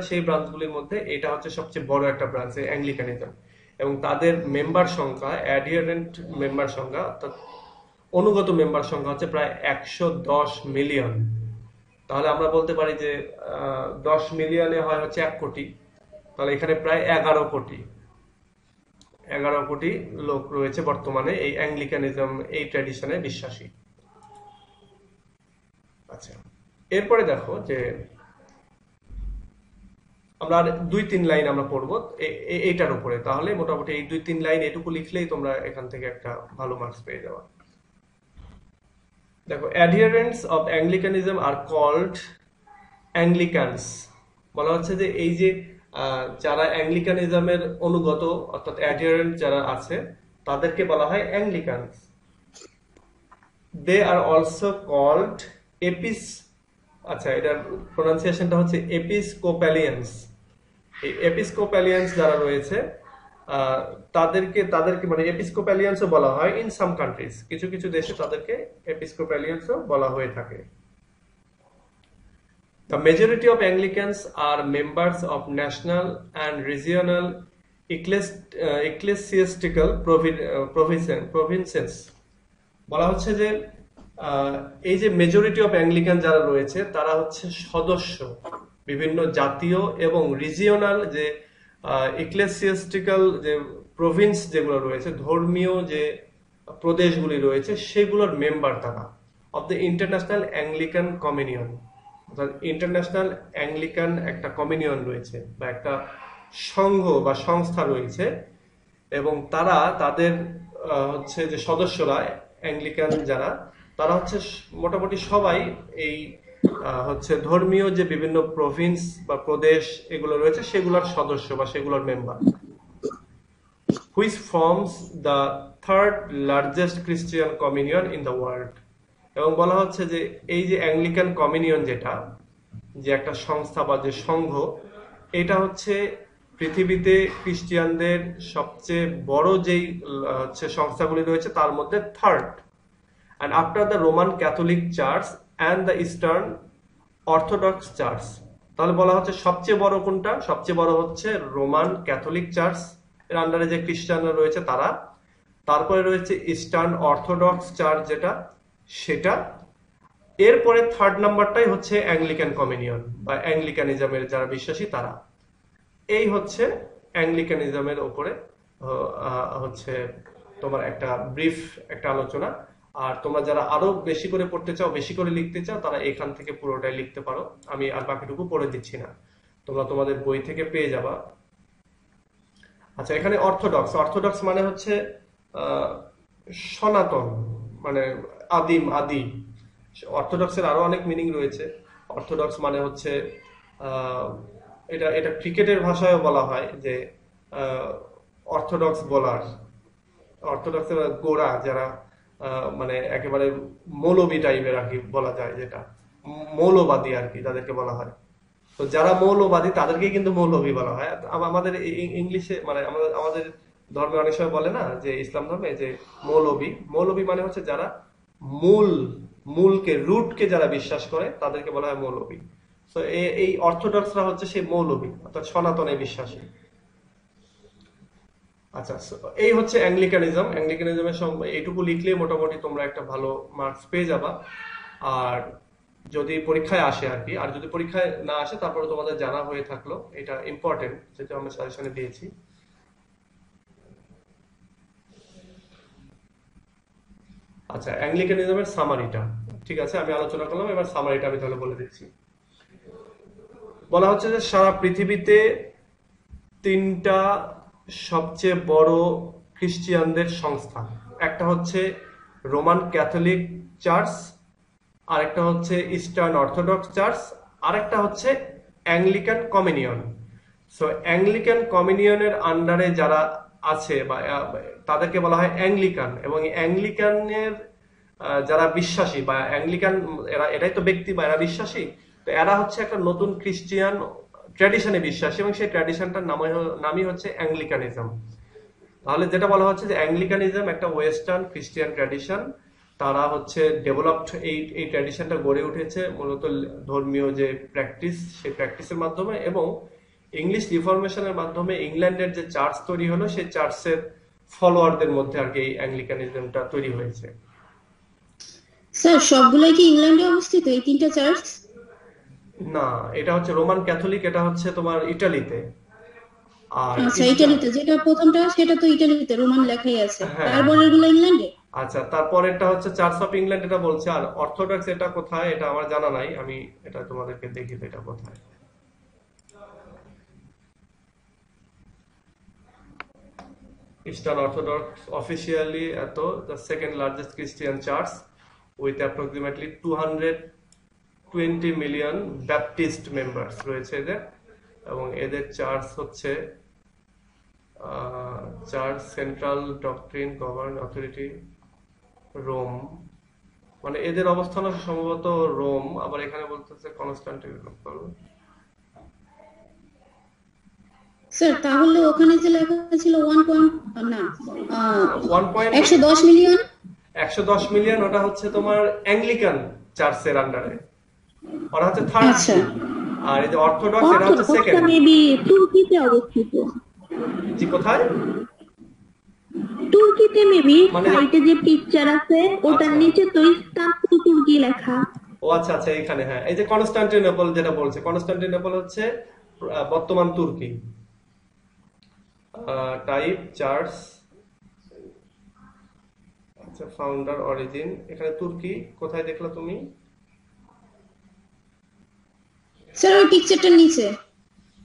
সেই ব্রাঞ্চগুলির মধ্যে এটা হচ্ছে সবচেয়ে বড় একটা ব্রাঞ্চ, অ্যাংলিকানিজম। এবং তাদের মেম্বার সংখ্যা, অ্যাডিয়ারেন্ট মেম্বার সংখ্যা, অর্থাৎ অনুগত মেম্বার সংখ্যা হচ্ছে প্রায় 110 মিলিয়ন। তাহলে আমরা বলতে পারি যে 10 মিলিয়নে হয় হচ্ছে 1 কোটি, তাহলে এখানে প্রায় 11 কোটি 11 কোটি লোক রয়েছে বর্তমানে এই অ্যাংলিকানিজম এই ট্র্যাডিশনে বিশ্বাসী। আচ্ছা, এরপরে দেখো যে আমরা আর 2-3 লাইন আমরা পড়বো এইটার উপরে, তাহলে মোটামুটি এই 2-3 লাইন এটুকু লিখলেই তোমরা এখান থেকে একটা ভালো মার্কস পেয়ে যাবে। দেখো, অ্যাডিয়ারেন্টস অফ অ্যাংলিকানিজম আর কল্ড অ্যাংলিকানস। বলা হচ্ছে যে এই যে যারা অ্যাংলিকানিজমের অনুগত অর্থাৎ অ্যাডিয়ারেন্ট যারা আছে তাদেরকে বলা হয় অ্যাংলিকানস। দে আর অলসো কল্ড এপিস, আচ্ছা এটার প্রোনাউন্সিয়েশনটা হচ্ছে এপিস্কোপ্যালিয়ান্স। এই এপিস্কোপ্যালিয়ান্স যারা রয়েছে তাদেরকে মানে এপিস্কোপ্যালিয়ান্সও বলা হয় ইন সাম কান্ট্রিজ, কিছু কিছু দেশে তাদেরকে এপিস্কোপ্যালিয়ান্সও বলা হয়ে থাকে। The majority of Anglicans are members of national and regional ecclesiastical provinces. বলা হচ্ছে যে এই যে মেজরিটি অফ অ্যাংলিকান যারা রয়েছে তারা হচ্ছে সদস্য বিভিন্ন জাতীয় এবং রিজিওনাল যে ইক্লেসিয়াস্টিক্যাল যে প্রভিন্স যেগুলো রয়েছে, ধর্মীয় যে প্রদেশগুলি রয়েছে সেগুলোর মেম্বার তারা of the international Anglican communion. অর্থাৎ ইন্টারন্যাশনাল অ্যাংলিকান একটা কমিউনিয়ন রয়েছে বা একটা সংঘ বা সংস্থা রয়েছে, এবং তারা তাদের হচ্ছে যে সদস্যরা অ্যাংলিকান যারা তারা হচ্ছে মোটামুটি সবাই এই হচ্ছে ধর্মীয় যে বিভিন্ন প্রভিন্স বা প্রদেশ এগুলো রয়েছে সেগুলোর সদস্য বা সেগুলোর member. Which forms the third largest Christian communion in the world. এবং বলা হচ্ছে যে এই যে অ্যাংলিকান কমিউনিয়ন যেটা যে একটা সংস্থা বা যে সংঘ, এটা হচ্ছে পৃথিবীতে খ্রিস্টিয়ানদের সবচেয়ে বড় যেই হচ্ছে সংস্থাগুলি রয়েছে তার মধ্যে third, and after the Roman Catholic Church and the Eastern Orthodox Church। তাহলে বলা হচ্ছে সবচেয়ে বড় কোনটা? সবচেয়ে বড় হচ্ছে রোমান ক্যাথলিক চার্চ এর আন্ডারে যে খ্রিস্টানরা রয়েছে তারা, তারপরে রয়েছে ইস্টার্ন অর্থোডক্স চার্চ যেটা সেটা, এরপরে থার্ড নাম্বারটাই হচ্ছে অ্যাংলিকান কমিউনিয়ন বা অ্যাংলিকানিজমের যারা বিশ্বাসী তারা। এই হচ্ছে অ্যাংলিকানিজমের উপরে হচ্ছে তোমার একটা ব্রিফ একটা আলোচনা। আর তোমরা যারা আরো বেশি করে পড়তে চাও, বেশি করে লিখতে চাও, তারা এখান থেকে পুরোটাই লিখতে পারো, আমি আর বাকিটুকু পড়ে দিচ্ছি না, তোমরা তোমাদের বই থেকে পেয়ে যাবা। আচ্ছা, এখানে অর্থোডক্স, অর্থোডক্স মানে হচ্ছে সনাতন, মানে আদিম, আদি। অর্থোডক্সের আরো অনেক মিনিং রয়েছে। অর্থোডক্স মানে হচ্ছে এটা এটা ক্রিকেটের ভাষায় বলা হয় যে অর্থোডক্স বোলার, অর্থোডক্সের গোড়া যারা মানে একেবারে মৌলবী টাইপের আর কি বলা যায়, যেটা মৌলবাদী আর কি তাদেরকে বলা হয়। তো যারা মৌলবাদী তাদেরকে কিন্তু মৌলবী বলা হয়। আমাদের ইংলিশে মানে আমাদের ধর্মে অনেক সময় বলে না যে ইসলাম ধর্মে যে মৌলবী, মৌলবী মানে হচ্ছে যারা মূলকে রুটকে যারা বিশ্বাস করে তাদেরকে বলা হয় মৌলবী। তো এই অর্থোডক্সরা হচ্ছে সেই মৌলবী অর্থাৎ সনাতনে বিশ্বাসী। আচ্ছা, এই হচ্ছে অ্যাংলিকানিজম। অ্যাংলিকানিজমের এইটুকু লিখলে মোটামুটি তোমরা একটা ভালো মার্কস পেয়ে যাবা। আর যদি পরীক্ষায় আসে আর কি, আর যদি পরীক্ষায় না আসে তারপরে তোমাদের জানা হয়ে থাকলো, এটা ইম্পর্টেন্ট যেটা আমরা সাজেশনে দিয়েছি। আচ্ছা, অ্যাংলিকানিজমের সামারিটা ঠিক আছে, আমি আলোচনা করলাম, এবার সামারিটা আমি তাহলে বলে দিচ্ছি। বলা হচ্ছে যে সারা পৃথিবীতে তিনটা সবচেয়ে বড় খ্রিস্টিয়ানদের সংস্থা, একটা হচ্ছে রোমান ক্যাথলিক চার্চ, আরেকটা হচ্ছে ইস্টার্ন অর্থোডক্স চার্চ, আরেকটা হচ্ছে অ্যাংলিকান কমিউনিয়ন। সো অ্যাংলিকান কমিউনিয়নের আন্ডারে যারা আছে বা তাদেরকে বলা হয় অ্যাংলিকান, এবং অ্যাংলিকানের যারা বিশ্বাসী বা অ্যাংলিকান এরাই তো ব্যক্তি বা এরা বিশ্বাসী, তো এরা হচ্ছে একটা নতুন খ্রিস্টিয়ান ট্র্যাডিশনে বিশ্বাসী, এবং সেই ট্র্যাডিশনটার নামই হচ্ছে অ্যাংলিকানিজম। তাহলে যেটা বলা হচ্ছে যে অ্যাংলিকানিজম একটা ওয়েস্টার্ন খ্রিস্টিয়ান ট্র্যাডিশন, তারা হচ্ছে ডেভেলপড, এই ট্র্যাডিশনটা গড়ে উঠেছে মূলত ধর্মীয় যে প্র্যাকটিস সেই প্র্যাকটিসের মাধ্যমে, এবং ইংলিশ রিফরমেশনের মাধ্যমে ইংল্যান্ডের যে চার্চ তৈরি হলো সেই চার্চের ফলোয়ারদের মধ্যে আর কি এই অ্যাংলিকানিজমটা তৈরি হয়েছে। স্যার সবগুলাই কি ইংল্যান্ডে অবস্থিত এই তিনটা চার্চ? না, এটা হচ্ছে রোমান ক্যাথলিক, এটা হচ্ছে তোমার ইটালিতে। আর আচ্ছা, ইস্টার্ন, ইটালিতে যেটা প্রথমটা সেটা তো ইটালিতে রোমান লেখাই আছে, হ্যাঁ তারপরের হ্যাঁ। গুলো ইংল্যান্ডে। আচ্ছা, তারপরেরটা হচ্ছে চার্চ অফ ইংল্যান্ড, এটা বলছে। আর অর্থোডক্স এটা কোথায় এটা আমার জানা নাই, আমি এটা তোমাদেরকে দেখি তো এটা কোথায়। Eastern Orthodox officially the second largest Christian church with approximately 220 million Baptist members রয়েছে এদের। এবং এদের চার্চ হচ্ছে church central doctrine govern authority Rome, মানে এদের অবস্থান হচ্ছে সম্ভবত রোম। আবার এখানে বলতেছে কনস্টান্টিনোপল। স্যার তাহলে ওখানে যে লেখা ছিল 1 না, 110 মিলিয়ন। 110 মিলিয়ন ওটা হচ্ছে তোমার অ্যাংলিকান চার্চের আন্ডারে, ওরা হচ্ছে থার্ড আচ্ছা, গ্রুপ। আর এই যে অর্থোডক্স এরা হচ্ছে অর্থোডক্সটা সেকেন্ড। মেবি তুর্কিতে অবস্থিত। জি, কোথায়? তুর্কিতে মেবি মানে সাইটে যে পিকচার আছে ওটার আচ্ছা, নিচে তো ইস্তানবুল তুর্কি লেখা। ও আচ্ছা আচ্ছা, এখানে হ্যাঁ, এই যে কনস্টান্টিনোপল যেটা বলছে, কনস্টান্টিনোপল হচ্ছে বর্তমান তুর্কি। টাইপ চার্চ, আচ্ছা ফাউন্ডার অরিজিন, এখানে তুর্কি কোথায় দেখলা তুমি? স্যার ওই পিকচারটার নিচে,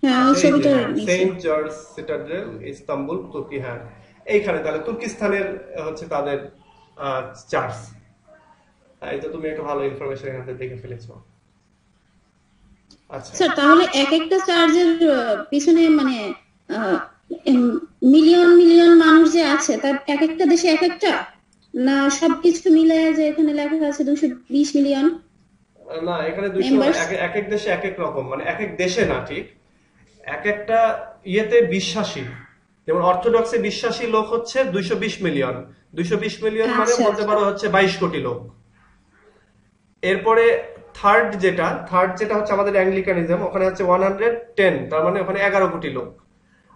হ্যাঁ ওই আচ্ছা এই যে ছবিটার হ্যাঁ, নিচে। সেন্ট জর্জ সিটাডেল ইস্তাম্বুল তুর্কি, হ্যাঁ এইখানে তাহলে তুর্কিস্তানের হচ্ছে তাদের চার্চ। এই তো তুমি একটা ভালো ইনফরমেশন এখান থেকে দেখে ফেলেছো। আচ্ছা, স্যার তাহলে এক একটা চার্জের পিছনে মানে মিলিয়ন মিলিয়ন মানুষ যে আছে তার এক একটা দেশে এক একটা, না সবকিছু মিলায় যে এখানে লেখা আছে 220 মিলিয়ন না এখানে 200, মেম্বার্স? এক এক দেশে এক এক রকম, মানে এক এক দেশে না ঠিক, এক একটা ইয়েতে বিশ্বাসী। যেমন অর্থোডক্সে বিশ্বাসী লোক হচ্ছে 220 মিলিয়ন। 220 মিলিয়ন মানে আচ্ছা বলতে আচ্ছা পারো হচ্ছে 22 কোটি লোক। এরপরে থার্ড যেটা হচ্ছে আমাদের অ্যাংলিকানিজম, ওখানে হচ্ছে 110, তার মানে ওখানে 11 কোটি লোক।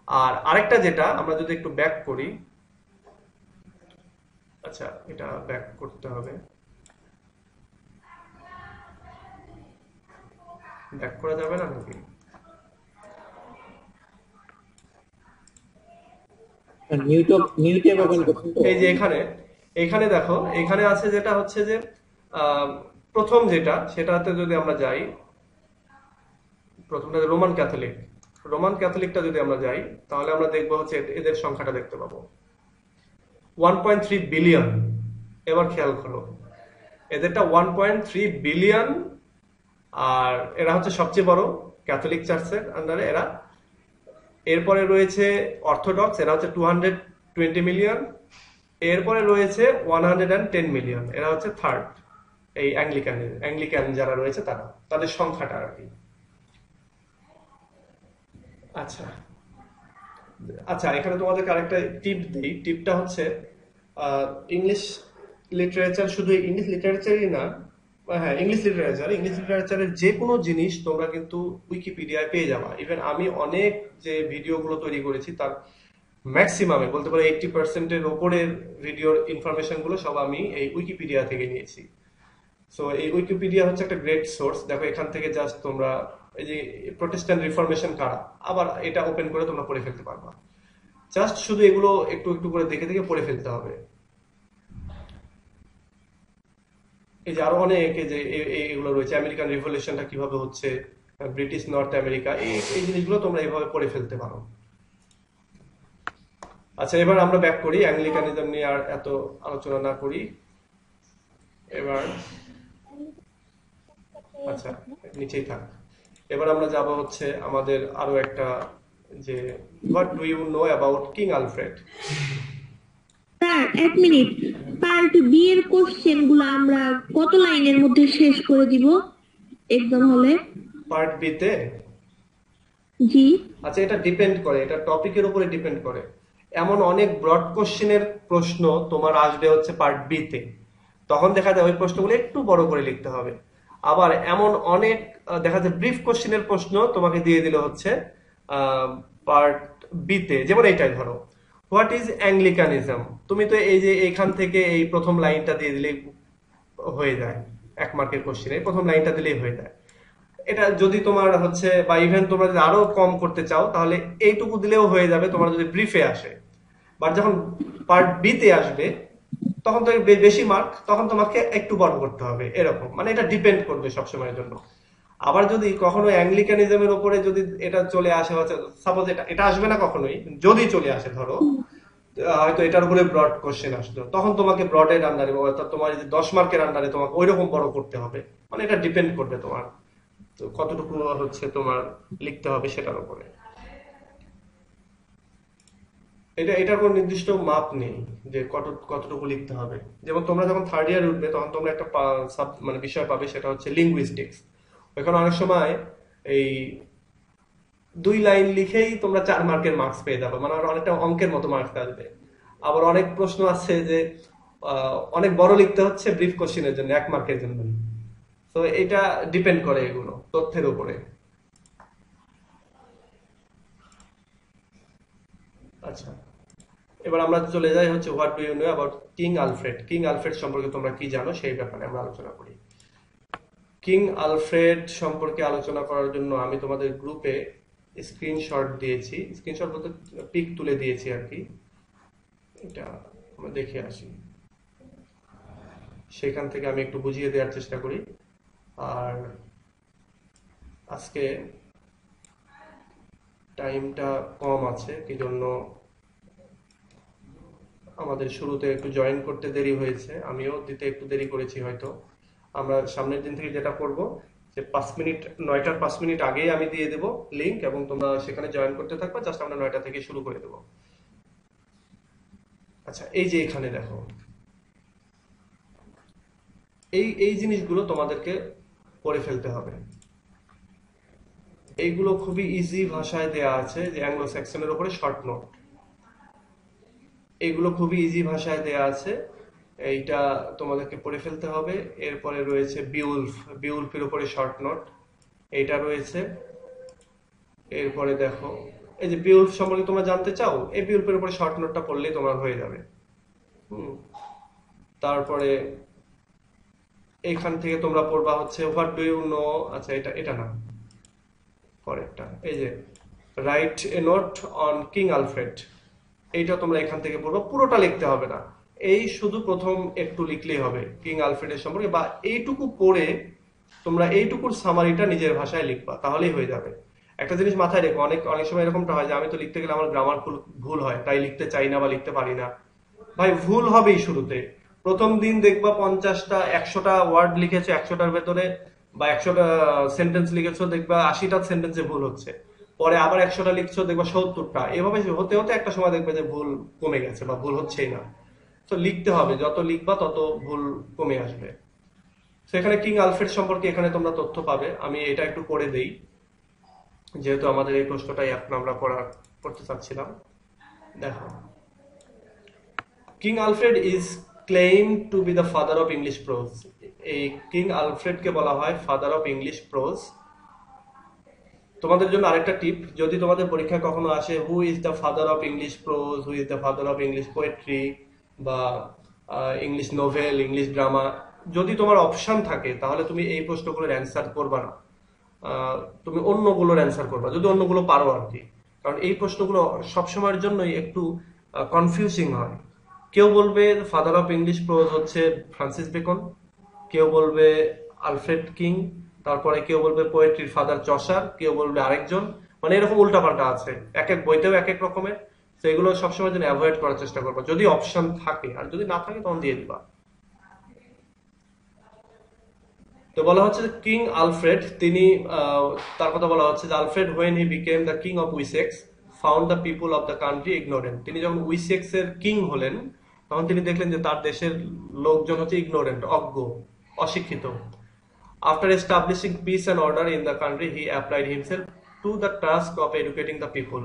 আর আরেকটা যেটা আমরা যদি একটু ব্যাক করি, আচ্ছা এটা ব্যাক করতে হবে, ব্যাক করা যাবে না নাকি? নিউটে ওপেন আচ্ছা, করছেন তো? এই যে এখানে দেখো, এখানে আছে যেটা হচ্ছে যে আহ, প্রথম যেটা সেটাতে যদি আমরা যাই, প্রথমটা রোমান ক্যাথলিক। রোমান ক্যাথলিকটা যদি আমরা যাই তাহলে আমরা দেখবো হচ্ছে এদের সংখ্যাটা দেখতে পাবো 1.3 বিলিয়ন। এবার খেয়াল করো, এদেরটা 1.3 বিলিয়ন। আর এরা হচ্ছে সবচেয়ে বড় ক্যাথলিক চার্চের আন্ডারে এরা। এরপরে রয়েছে অর্থোডক্স, এরা হচ্ছে 220 মিলিয়ন। এরপরে রয়েছে 110 মিলিয়ন, এরা হচ্ছে থার্ড। এই অ্যাংলিকান যারা রয়েছে তারা, তাদের সংখ্যাটা আর কি। আচ্ছা আচ্ছা, এখানে তোমাদেরকে আরেকটা টিপ দিই। টিপটা হচ্ছে ইংলিশ লিটারেচার, শুধু ইংলিশ লিটারেচারই না, হ্যাঁ ইংলিশ লিটারেচারের যে কোনো জিনিস তোমরা কিন্তু উইকিপিডিয়ায় পেয়ে যাবা। ইভেন আমি অনেক যে ভিডিওগুলো তৈরি করেছি তার ম্যাক্সিমামে বলতে পারো 80%-এর ওপরের ভিডিওর ইনফরমেশন গুলো সব আমি এই উইকিপিডিয়া থেকে নিয়েছি। সো এই উইকিপিডিয়া হচ্ছে একটা গ্রেট সোর্স। দেখো এখান থেকে জাস্ট তোমরা এই যে প্রোটেস্ট্যান্ট রিফরমেশন কারা, আবার এটা ওপেন করে তোমরা পড়ে ফেলতে পারবা। জাস্ট শুধু এগুলো একটু একটু করে দেখে দেখে পড়ে ফেলতে হবে। এই যে আরো অনেক এই যে এগুলো রয়েছে, আমেরিকান রিভলিউশনটা কিভাবে হচ্ছে, ব্রিটিশ নর্থ আমেরিকা, এই জিনিসগুলো তোমরা এইভাবে পড়ে ফেলতে পারো। আচ্ছা এবার আমরা ব্যাক করি, অ্যাংলিকানিজম নিয়ে আর এত আলোচনা না করি এবার। আচ্ছা নিচেই থাক। এবার আমরা যাব হচ্ছে আমাদের আরো একটা, যে what do you know about King Alfred. Sir এক মিনিট, পার্ট বি এর কোশ্চেন গুলো আমরা কত লাইনের মধ্যে শেষ করে দিব এক্সাম হলে? পার্ট বি তে? জি। আচ্ছা এটা ডিপেন্ড করে, এটা টপিকের উপরে ডিপেন্ড করে। এমন অনেক ব্রড কোশ্চেনের প্রশ্ন তোমার আসবে হচ্ছে পার্ট বি তে, তখন দেখা যায় ওই প্রশ্নগুলো একটু বড় করে লিখতে হবে। আবার এমন অনেক দেখা যায় ব্রিফ কোশ্চেনের প্রশ্ন তোমাকে দিয়ে দিলে হচ্ছে পার্ট বি তে। যেমন এইটাই ধরো, হোয়াট ইজ অ্যাংলিকানিজম, তুমি তো এই যে এইখান থেকে এই প্রথম লাইনটা দিয়ে দিলে হয়ে যায় 1 মার্কের কোশ্চেন, এই প্রথম লাইনটা দিলেই হয়ে যায়। এটা যদি তোমার হচ্ছে বা ইভেন তোমরা যদি আরো কম করতে চাও তাহলে এইটুকু দিলেও হয়ে যাবে তোমার যদি ব্রিফে আসে। বাট যখন পার্ট বি তে আসবে তখন তো বেশি মার্ক, তখন তোমাকে একটু বড় করতে হবে, এরকম মানে এটা ডিপেন্ড করবে সবসময়ের জন্য। আবার যদি কখনো অ্যাংলিকানিজমের উপরে যদি এটা চলে আসে, সাপোজ এটা এটা আসবে না কখনোই, যদি চলে আসে ধরো হয়তো এটার উপরে ব্রড কোশ্চেন আসলো, তখন তোমাকে ব্রডের আন্ডারে অর্থাৎ তোমার 10 মার্কের আন্ডারে তোমাকে ওইরকম বড় করতে হবে। মানে এটা ডিপেন্ড করবে তোমার তো কতটুকু হচ্ছে তোমার লিখতে হবে সেটার উপরে। এটার কোনো নির্দিষ্ট মাপ নেই যে কতটুকু লিখতে হবে। যেমন তোমরা যখন 3rd ইয়ার উঠবে তখন তোমরা একটা মানে বিষয় পাবে, সেটা হচ্ছে লিঙ্গুইস্টিক্স। ওখানে অনেক সময় এই 2 লাইন লিখেই তোমরা 4 মার্কের মার্কস পেয়ে যাবে, মানে অনেকটা অঙ্কের মতো মার্কস আসবে। আবার অনেক প্রশ্ন আছে যে অনেক বড় লিখতে হচ্ছে ব্রিফ কোশ্চেনের জন্য, 1 মার্কের জন্য। তো এটা ডিপেন্ড করে এগুলো তথ্যের উপরে। আচ্ছা, এবার আমরা চলে যাই হচ্ছে what do you know about King Alfred. King Alfred সম্পর্কে তোমরা কি জানো সেই ব্যাপারে আমরা আলোচনা করি। কিং আলফ্রেড সম্পর্কে আলোচনা করার জন্য আমি তোমাদের গ্রুপে স্ক্রিনশট দিয়েছি, স্ক্রিনশট বলতে পিক তুলে দিয়েছি আর কি। এটা আমরা দেখে আসি, সেখান থেকে আমি একটু বুঝিয়ে দেওয়ার চেষ্টা করি। আর আজকে টাইমটা কম আছে, কি জন্য আমাদের শুরুতে একটু জয়েন করতে দেরি হয়েছে, আমিও দিতে একটু দেরি করেছি হয়তো। আমরা সামনের দিন থেকে যেটা করব যে 5 মিনিট, 9টার 5 মিনিট আগেই আমি দিয়ে দেব লিংক, এবং তোমরা সেখানে জয়েন করতে থাকবে। জাস্ট আমরা 9টা থেকে শুরু করে দেব। আচ্ছা, এই যে এখানে দেখো এই জিনিসগুলো তোমাদেরকে পড়ে ফেলতে হবে। এইগুলো খুবই ইজি ভাষায় দেয়া আছে, যে অ্যাংলো স্যাক্সনের উপরে শর্ট নোট, এগুলো খুবই ইজি ভাষায় দেয়া আছে, এইটা তোমাদেরকে পড়ে ফেলতে হবে। এরপরে রয়েছে বিউলফ, বিউলফের উপরে শর্ট নোট, এইটা রয়েছে। এরপরে দেখো এই যে বিউলফ সম্পর্কে তোমরা জানতে চাও, এই বিউলফের উপরে শর্ট নোটটা পড়লেই তোমার হয়ে যাবে। তারপরে এখান থেকে তোমরা পড়বা হচ্ছে হোয়াট ডু ইউ নো। আচ্ছা, এটা না, পরেরটা এই যে write a note on king Alfred, এইটা তোমরা এখান থেকে পড়বা, পুরোটা লিখতে হবে না, এই শুধু প্রথম একটু লিখলেই হবে কিং আলফ্রেডের সম্পর্কে, বা এইটুকু পড়ে তোমরা এইটুকুর সামারিটা নিজের ভাষায় লিখবা, তাহলেই হয়ে যাবে। একটা জিনিস মাথায় রেখো, অনেক সময় এরকমটা হয় যে আমি তো লিখতে গেলে আমার গ্রামার ভুল হয়, তাই লিখতে চাই না বা লিখতে পারি না। ভাই, ভুল হবেই শুরুতে। প্রথম দিন দেখবা 50টা 100টা ওয়ার্ড লিখেছো 100টার ভেতরে, বা 100টা সেন্টেন্স লিখেছো, দেখবা 80টা সেন্টেন্সে ভুল হচ্ছে। পরে আবার 100টা লিখছো, দেখবা 70টা। এভাবে হতে হতে একটা সময় দেখবে যে ভুল কমে গেছে বা ভুল হচ্ছেই না। তো লিখতে হবে, যত লিখবা তত ভুল কমে আসবে। তো এখানে কিং আলফ্রেড সম্পর্কে এখানে তোমরা তথ্য পাবে। আমি এটা একটু করে দেই, যেহেতু আমাদের এই প্রশ্নটাই এখন আমরা করতে চাচ্ছিলাম। দেখো, King Alfred is claimed to be the father of English prose. এই কিং আলফ্রেডকে বলা হয় ফাদার অফ ইংলিশ প্রোজ। তোমাদের জন্য আরেকটা টিপ, যদি তোমাদের পরীক্ষায় কখনো আসে who is the father of English pros, who is the father of English poetry বা ইংলিশ নোভেল, ইংলিশ ড্রামা, যদি তোমার অপশন থাকে তাহলে তুমি এই প্রশ্নগুলোর অ্যান্সার করবা না, তুমি অন্যগুলোর অ্যান্সার করবা, যদি অন্যগুলো পারো আর কি। কারণ এই প্রশ্নগুলো সবসময়ের জন্যই একটু কনফিউজিং হয়। কেউ বলবে ফাদার অফ ইংলিশ প্রোজ হচ্ছে ফ্রান্সিস বেকন, কেউ বলবে আলফ্রেড কিং, তারপরে কেউ বলবে পোয়েট্রির ফাদার চসার, কেউ বলবে আরেকজন, মানে এরকম উল্টাপাল্টা আছে, এক এক বইতেও এক এক রকমের। তো এগুলো সবসময় যেন অ্যাভয়েড করার চেষ্টা করবা, যদি অপশন থাকে, আর যদি না থাকে তখন দিয়ে দিবা। তো বলা হচ্ছে কিং আলফ্রেড, তিনি তার কথা বলা হচ্ছে যে Alfred when he became the king of Wessex found the people of the country ignorant. তিনি যখন উইসেক্স এর কিং হলেন তখন তিনি দেখলেন যে তার দেশের লোকজন হচ্ছে ইগনোরেন্ট, অজ্ঞ, অশিক্ষিত। After establishing piece and order in the country he applied himself to the task of educating the people.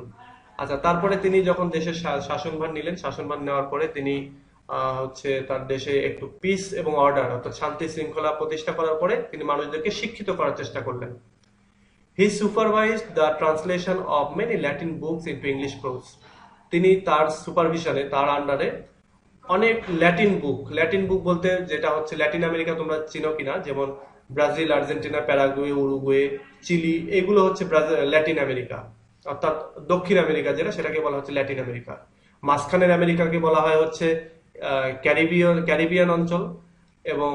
আচ্ছা, তারপরে তিনি যখন দেশের শাসনভার নিলেন, শাসনভার নেওয়ার পরে তিনি হচ্ছে তার দেশে একটু পিস এবং অর্ডার অর্থাৎ শান্তি শৃঙ্খলা প্রতিষ্ঠা করার পরে তিনি মানুষদেরকে শিক্ষিত করার চেষ্টা করলেন। He supervised the translation of many Latin books into English prose. তিনি তার সুপারভিশনে, তার আন্ডারে অনেক ল্যাটিন বুক বলতে যেটা হচ্ছে ল্যাটিন আমেরিকা তোমরা চিনো কিনা, যেমন Brazil, Argentina, Paraguay, Uruguay, Chile, এগুলো হচ্ছে ল্যাটিন আমেরিকা, অর্থাৎ দক্ষিণ আমেরিকা যেটা, সেটাকে বলা হচ্ছে ল্যাটিন আমেরিকা। মাঝখানের আমেরিকাকে বলা হয় হচ্ছে ক্যারিবিয়ান অঞ্চল, এবং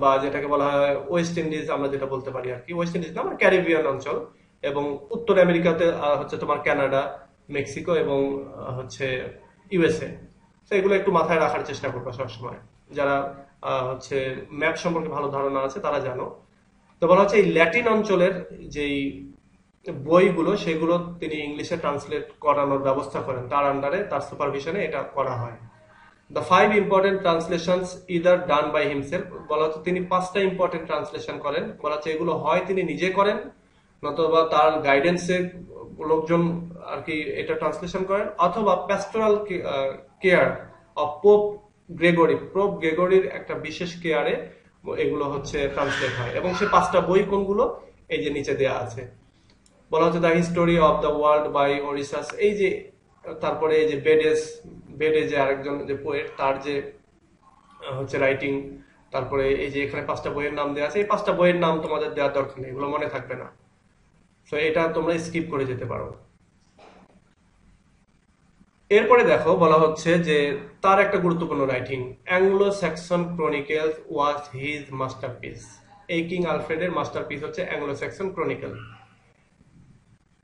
বা যেটাকে বলা হয় ওয়েস্ট ইন্ডিজ, আমরা যেটা বলতে পারি আর কি, ওয়েস্ট ইন্ডিজ না, মানে ক্যারিবিয়ান অঞ্চল। এবং উত্তর আমেরিকাতে হচ্ছে তোমার কানাডা, মেক্সিকো এবং হচ্ছে ইউএসএ। তো এগুলো একটু মাথায় রাখার চেষ্টা করবো সবসময়, যারা হচ্ছে ম্যাপ সম্পর্কে ভালো ধারণা আছে তারা জানো। তো বলা হচ্ছে এই ল্যাটিন অঞ্চলের যেই বইগুলো সেগুলো তিনি ইংলিশে ট্রান্সলেট করানোর ব্যবস্থা করেন, তার আন্ডারে, তার সুপারভিশনে এটা করা হয়। The 5 important translations either done by himself, বলা হচ্ছে তিনি 5টা ইম্পর্টেন্ট ট্রান্সলেশন করেন। বলা হচ্ছে এগুলো হয় তিনি নিজে করেন, নতুবা তার গাইডেন্সে লোকজন আর কি এটা ট্রান্সলেশন করেন, অথবা প্যাস্টোরাল কেয়ার অফ পোপ গ্রেগরির একটা বিশেষ কেয়ারে এগুলো হচ্ছে ট্রান্সলেট হয়। এবং সে 5টা বই কোনগুলো, এই যে নিচে দেয়া আছে। বলা হচ্ছে the history of the world by Orosius, এই যে, তারপরে এই যে বেডে যে আরেকজন যে পোয়েট, তার যে হচ্ছে রাইটিং, তারপরে এই যে এখানে 5টা বইয়ের নাম দেওয়া আছে। এই 5টা বইয়ের নাম তোমাদের দেওয়ার দরকার নেই, এগুলো মনে থাকবে না, তো এটা তোমরা স্কিপ করে যেতে পারো। এরপরে দেখো বলা হচ্ছে যে তার একটা গুরুত্বপূর্ণ writing, Anglo Saxon chronicles was his masterpiece. এই কিং আলফ্রেডের মাস্টারপিস হচ্ছে Anglo Saxon chronicle.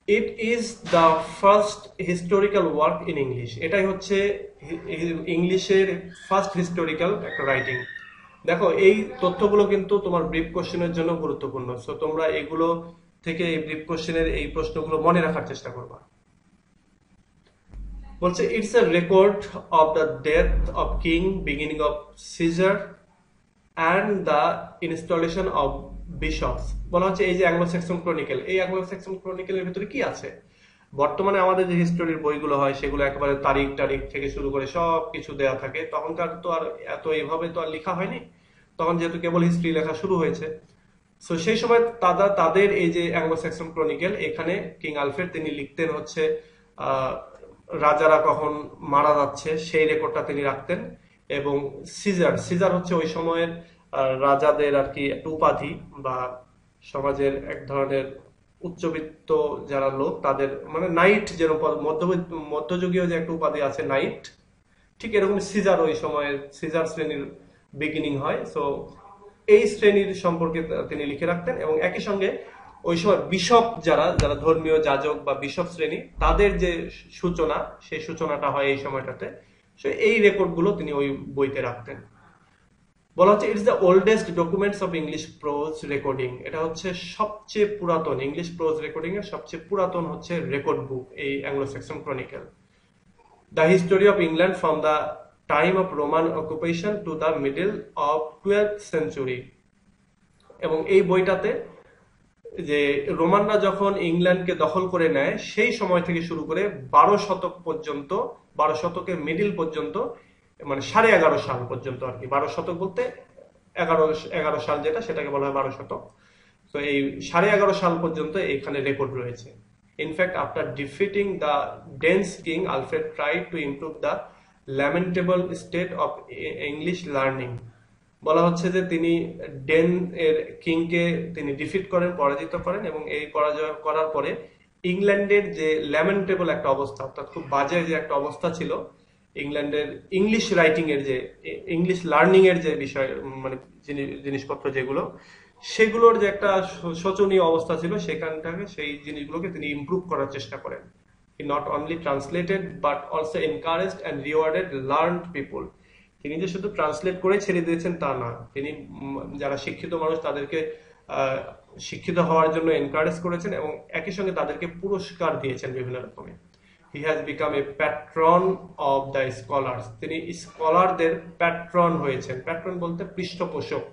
It is the first historical work in English, এটাই হচ্ছে ইংলিশের ফার্স্ট হিস্টোরিক্যাল একটা রাইটিং। দেখো এই তথ্যগুলো কিন্তু তোমার ব্রিফ কোশ্চেনের জন্য গুরুত্বপূর্ণ, সো তোমরা এগুলো থেকে এই ব্রিফ কোশ্চেনের এই প্রশ্নগুলো মনে রাখার চেষ্টা করবা। বলছে it's a record of the death of king, beginning of Caesar and the installation of bishops. বলা হচ্ছে এই যে অ্যাংলো স্যাক্সন ক্রনিকেল, এই অ্যাংলো স্যাক্সন ক্রনিকেলের ভিতরে কি আছে? বর্তমানে আমাদের যে হিস্টোরির বইগুলো হয় সেগুলো একেবারে তারিখ থেকে শুরু করে সব কিছু দেয়া থাকে, তখনকার তো আর এত এইভাবে তো আর লেখা হয়নি, তখন যেহেতু কেবল হিস্ট্রি লেখা শুরু হয়েছে। সো সেই সময় তাদের এই যে অ্যাংলো স্যাক্সন ক্রনিকেল, এখানে কিং আলফ্রেড তিনি লিখতেন হচ্ছে রাজারা কখন মারা যাচ্ছে সেই রেকর্ডটা তিনি রাখতেন। এবং সিজার হচ্ছে ওই সময়ের রাজাদের আর কি একটা উপাধি, বা সমাজের এক ধরনের উচ্চবিত্ত যারা লোক তাদের, মানে নাইট যেরকম মধ্যযুগীয় যে একটা উপাধি আছে নাইট, ঠিক এরকম সিজার, ওই সময়ের সিজার শ্রেণীর বিগিনিং হয়। সো এই শ্রেণীর সম্পর্কে তিনি লিখে রাখতেন। এবং একই সঙ্গে ওই সময় বিশপ যারা ধর্মীয় যাজক বা বিশপ শ্রেণী, তাদের যে সূচনা, সেই সূচনাটা হয় এই সময়টাতে। সো এই রেকর্ডগুলো তিনি ওই বইতে রাখতেন। বলা হচ্ছে it's the oldest documents of English pros recording, এটা হচ্ছে সবচেয়ে পুরাতন ইংলিশ প্রোজ রেকর্ডিং এর সবচেয়ে পুরাতন হচ্ছে রেকর্ড বুক, এই Anglo Saxon chronicle. The history of England from the time of Roman occupation to the middle of 12th century. এবং এই বইটাতে যে রোমানরা যখন ইংল্যান্ডকে দখল করে নেয় সেই সময় থেকে শুরু করে 12 শতক পর্যন্ত, 12 শতকের মিডিল পর্যন্ত, মানে 11.5 সাল পর্যন্ত আর কি। 12 শতক বলতে 11 সাল যেটা, সেটাকে বলা হয় 12 শতক। তো এই 11.5 সাল পর্যন্ত এখানে রেকর্ড রয়েছে। In fact after defeating the Danes king, Alfred tried to improve the lamentable state of English learning. বলা হচ্ছে যে তিনি ডেন এর কিংকে তিনি ডিফিট করেন, পরাজিত করেন, এবং এই পরাজয় করার পরে ইংল্যান্ডের যে ল্যামেন্টেবল একটা অবস্থা, অর্থাৎ খুব বাজে যে একটা অবস্থা ছিল ইংল্যান্ডের ইংলিশ রাইটিং এর, যে ইংলিশ লার্নিং এর যে বিষয়, মানে জিনিসপত্র যেগুলো, সেগুলোর যে একটা শোচনীয় অবস্থা ছিল, সেখানটাকে সেই জিনিসগুলোকে তিনি ইমপ্রুভ করার চেষ্টা করেন। He not only translated but also encouraged and rewarded learned people. তিনি যে শুধু ট্রান্সলেট করে ছেড়ে দিয়েছেন তা না, তিনি যারা শিক্ষিত মানুষ তাদেরকে শিক্ষিত হওয়ার জন্য এনকারেজ করেছেন, এবং একই সঙ্গে তাদেরকে পুরস্কার দিয়েছেন বিভিন্ন রকমের। He has become a patron of the scholars, তিনি স্কলারদের প্যাট্রন হয়েছেন। প্যাট্রন বলতে পৃষ্ঠপোষক।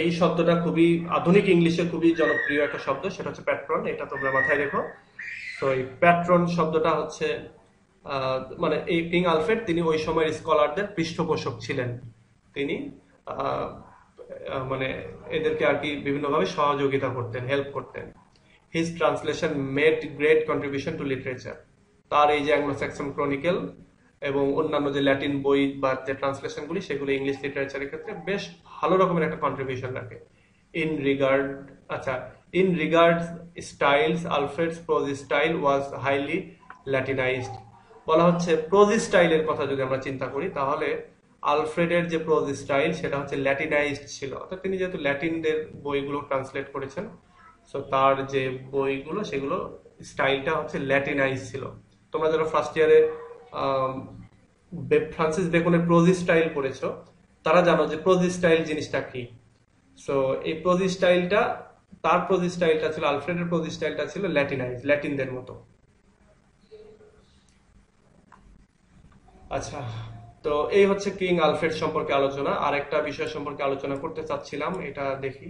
এই শব্দটা খুবই আধুনিক ইংলিশে খুবই জনপ্রিয় একটা শব্দ, সেটা হচ্ছে প্যাট্রন, এটা তোমরা মাথায় রেখো। তো এই প্যাট্রন শব্দটা হচ্ছে মানে এই কিং আলফ্রেড তিনি ওই সময়ের স্কলারদের পৃষ্ঠপোষক ছিলেন। তিনি মানে এদেরকে আর কি বিভিন্নভাবে সহযোগিতা করতেন, হেল্প করতেন। His translation made great contribution to literature. তার এই যে অ্যাংলো স্যাক্সন ক্রনিকেল এবং অন্যান্য যে ল্যাটিন বই বা যে ট্রান্সলেশনগুলি সেগুলো ইংলিশ লিটারেচারের ক্ষেত্রে বেশ ভালো রকমের একটা কন্ট্রিবিউশন রাখে। ইন রিগার্ড আচ্ছা in regards styles Alfred's prose style was highly Latinized. বলা হচ্ছে প্রোজ স্টাইলের কথা যদি আমরা চিন্তা করি তাহলে আলফ্রেডের যে প্রোজ স্টাইল সেটা হচ্ছে ল্যাটিনাইজড ছিল, অর্থাৎ তিনি যেহেতু ল্যাটিনদের বইগুলো ট্রান্সলেট করেছেন, সো তার যে বইগুলো সেগুলো স্টাইলটা হচ্ছে ল্যাটিনাইজ ছিল। তোমরা যারা ফার্স্ট ইয়ারে ফ্রান্সিস বেকনের প্রোজ স্টাইল পড়েছো তারা জানো যে প্রোজ স্টাইল জিনিসটা কি। সো এই প্রোজ স্টাইলটা, তার প্রোজ স্টাইলটা ছিল, আলফ্রেডের প্রোজ স্টাইলটা ছিল ল্যাটিনাইজ, ল্যাটিনদের মতো। আচ্ছা, তো এই হচ্ছে কিং আলফ্রেড সম্পর্কে আলোচনা। আর একটা বিষয় সম্পর্কে আলোচনা করতে চাচ্ছিলাম, এটা দেখি,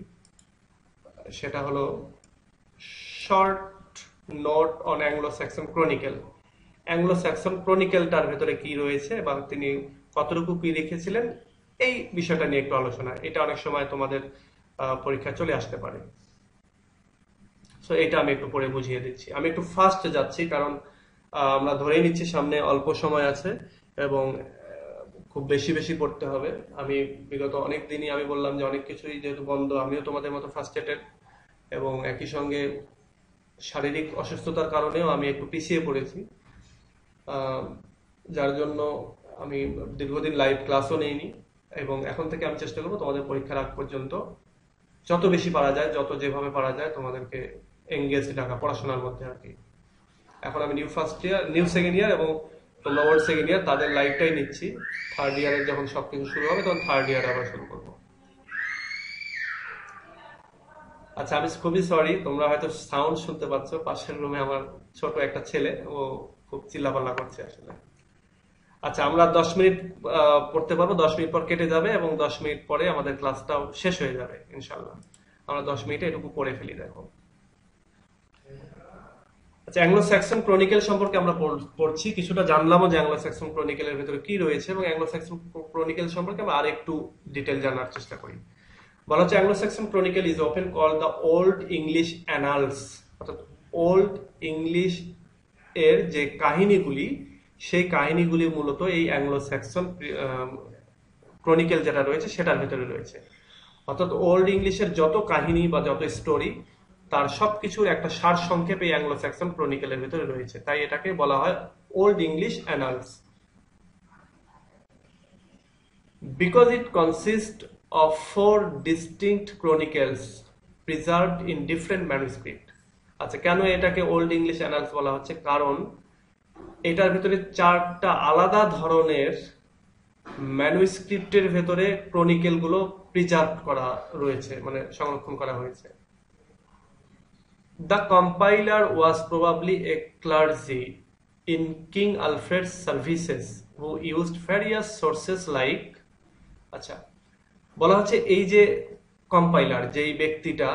সেটা হলো short note on Anglo Saxon chronicle. Anglo Saxon ক্রনিকেলটার ভেতরে কি রয়েছে এবং তিনি কতটুকু কি লিখেছিলেন এই বিষয়টা নিয়ে একটু আলোচনা। এটা অনেক সময় তোমাদের পরীক্ষায় চলে আসতে পারে। সো এটা আমি একটু পরে বুঝিয়ে দিচ্ছি। আমি একটু ফাস্ট যাচ্ছি কারণ আমরা ধরেই নিচ্ছি সামনে অল্প সময় আছে এবং খুব বেশি বেশি পড়তে হবে। আমি বিগত অনেক দিনই আমি বললাম যে অনেক কিছুই যেহেতু বন্ধ, আমিও তোমাদের মতো ফার্স্টেটেড এবং একই সঙ্গে শারীরিক অসুস্থতার কারণেও আমি একটু পিছিয়ে পড়েছি, যার জন্য আমি দীর্ঘদিন লাইভ ক্লাসও নেইনি। এবং এখন থেকে আমি চেষ্টা করবো তোমাদের পরীক্ষার আগ পর্যন্ত যত বেশি পারা যায়, যত যেভাবে পারা যায় তোমাদেরকে এঙ্গেজ রাখা পড়াশোনার মধ্যে আর কি। এখন আমি new first year, new second year এবং তোমরা ওল্ড সেকেন্ড ইয়ার তাদের লাইভটাই নিচ্ছি। থার্ড ইয়ারের যখন সবকিছু শুরু হবে তখন থার্ড ইয়ার আবার শুরু করবো। আচ্ছা, আমি খুবই সরি, তোমরা হয়তো সাউন্ড শুনতে পাচ্ছ, পাশের রুমে আমার ছোট একটা ছেলে, ও খুব চিল্লাপাল্লা করছে আসলে। আচ্ছা, আমরা 10 মিনিট পড়তে পারবো, 10 মিনিট পর কেটে যাবে এবং 10 মিনিট পরে আমাদের ক্লাসটাও শেষ হয়ে যাবে ইনশাল্লাহ। আমরা 10 মিনিটে এটুকু পড়ে ফেলি। দেখো, আচ্ছা, অ্যাংলো স্যাক্সন ক্রনিকেল সম্পর্কে আমরা পড়ছি, কিছুটা জানলামও যে অ্যাংলো স্যাক্সন ক্রনিকেলের ভিতরে কি রয়েছে এবং অ্যাংলো স্যাক্সন ক্রনিকেল সম্পর্কে আমরা আর একটু ডিটেল জানার চেষ্টা করি। বলা হচ্ছে Anglo Saxon chronicle is often called the old English annals, অর্থাৎ ওল্ড ইংলিশ এর যে কাহিনীগুলি, সেই কাহিনীগুলি মূলত এই অ্যাংলো স্যাক্সন ক্রনিকেল যেটা রয়েছে সেটার ভিতরে রয়েছে। অর্থাৎ ওল্ড ইংলিশের যত কাহিনী বা যত স্টোরি, তার সবকিছুর একটা সার সংক্ষেপ এই অ্যাংলো স্যাক্সন ক্রনিকেলের ভিতরে রয়েছে, তাই এটাকে বলা হয় old English annals. Because it consist of 4 distinct chronicles preserved in different manuscript। আচ্ছা, কেন এটাকে ওল্ড ইংলিশ অ্যানালস বলা হচ্ছে? কারণ এটার ভিতরে 4টা আলাদা ধরনের ম্যানুস্ক্রিপ্টের ভেতরে ক্রনিকেল গুলো প্রিজার্ভ করা রয়েছে, মানে সংরক্ষণ করা হয়েছে। The compiler was probably a clergy in King Alfred's services who used various sources like, আচ্ছা, বলা হচ্ছে এই যে কম্পাইলার, যেই ব্যক্তিটা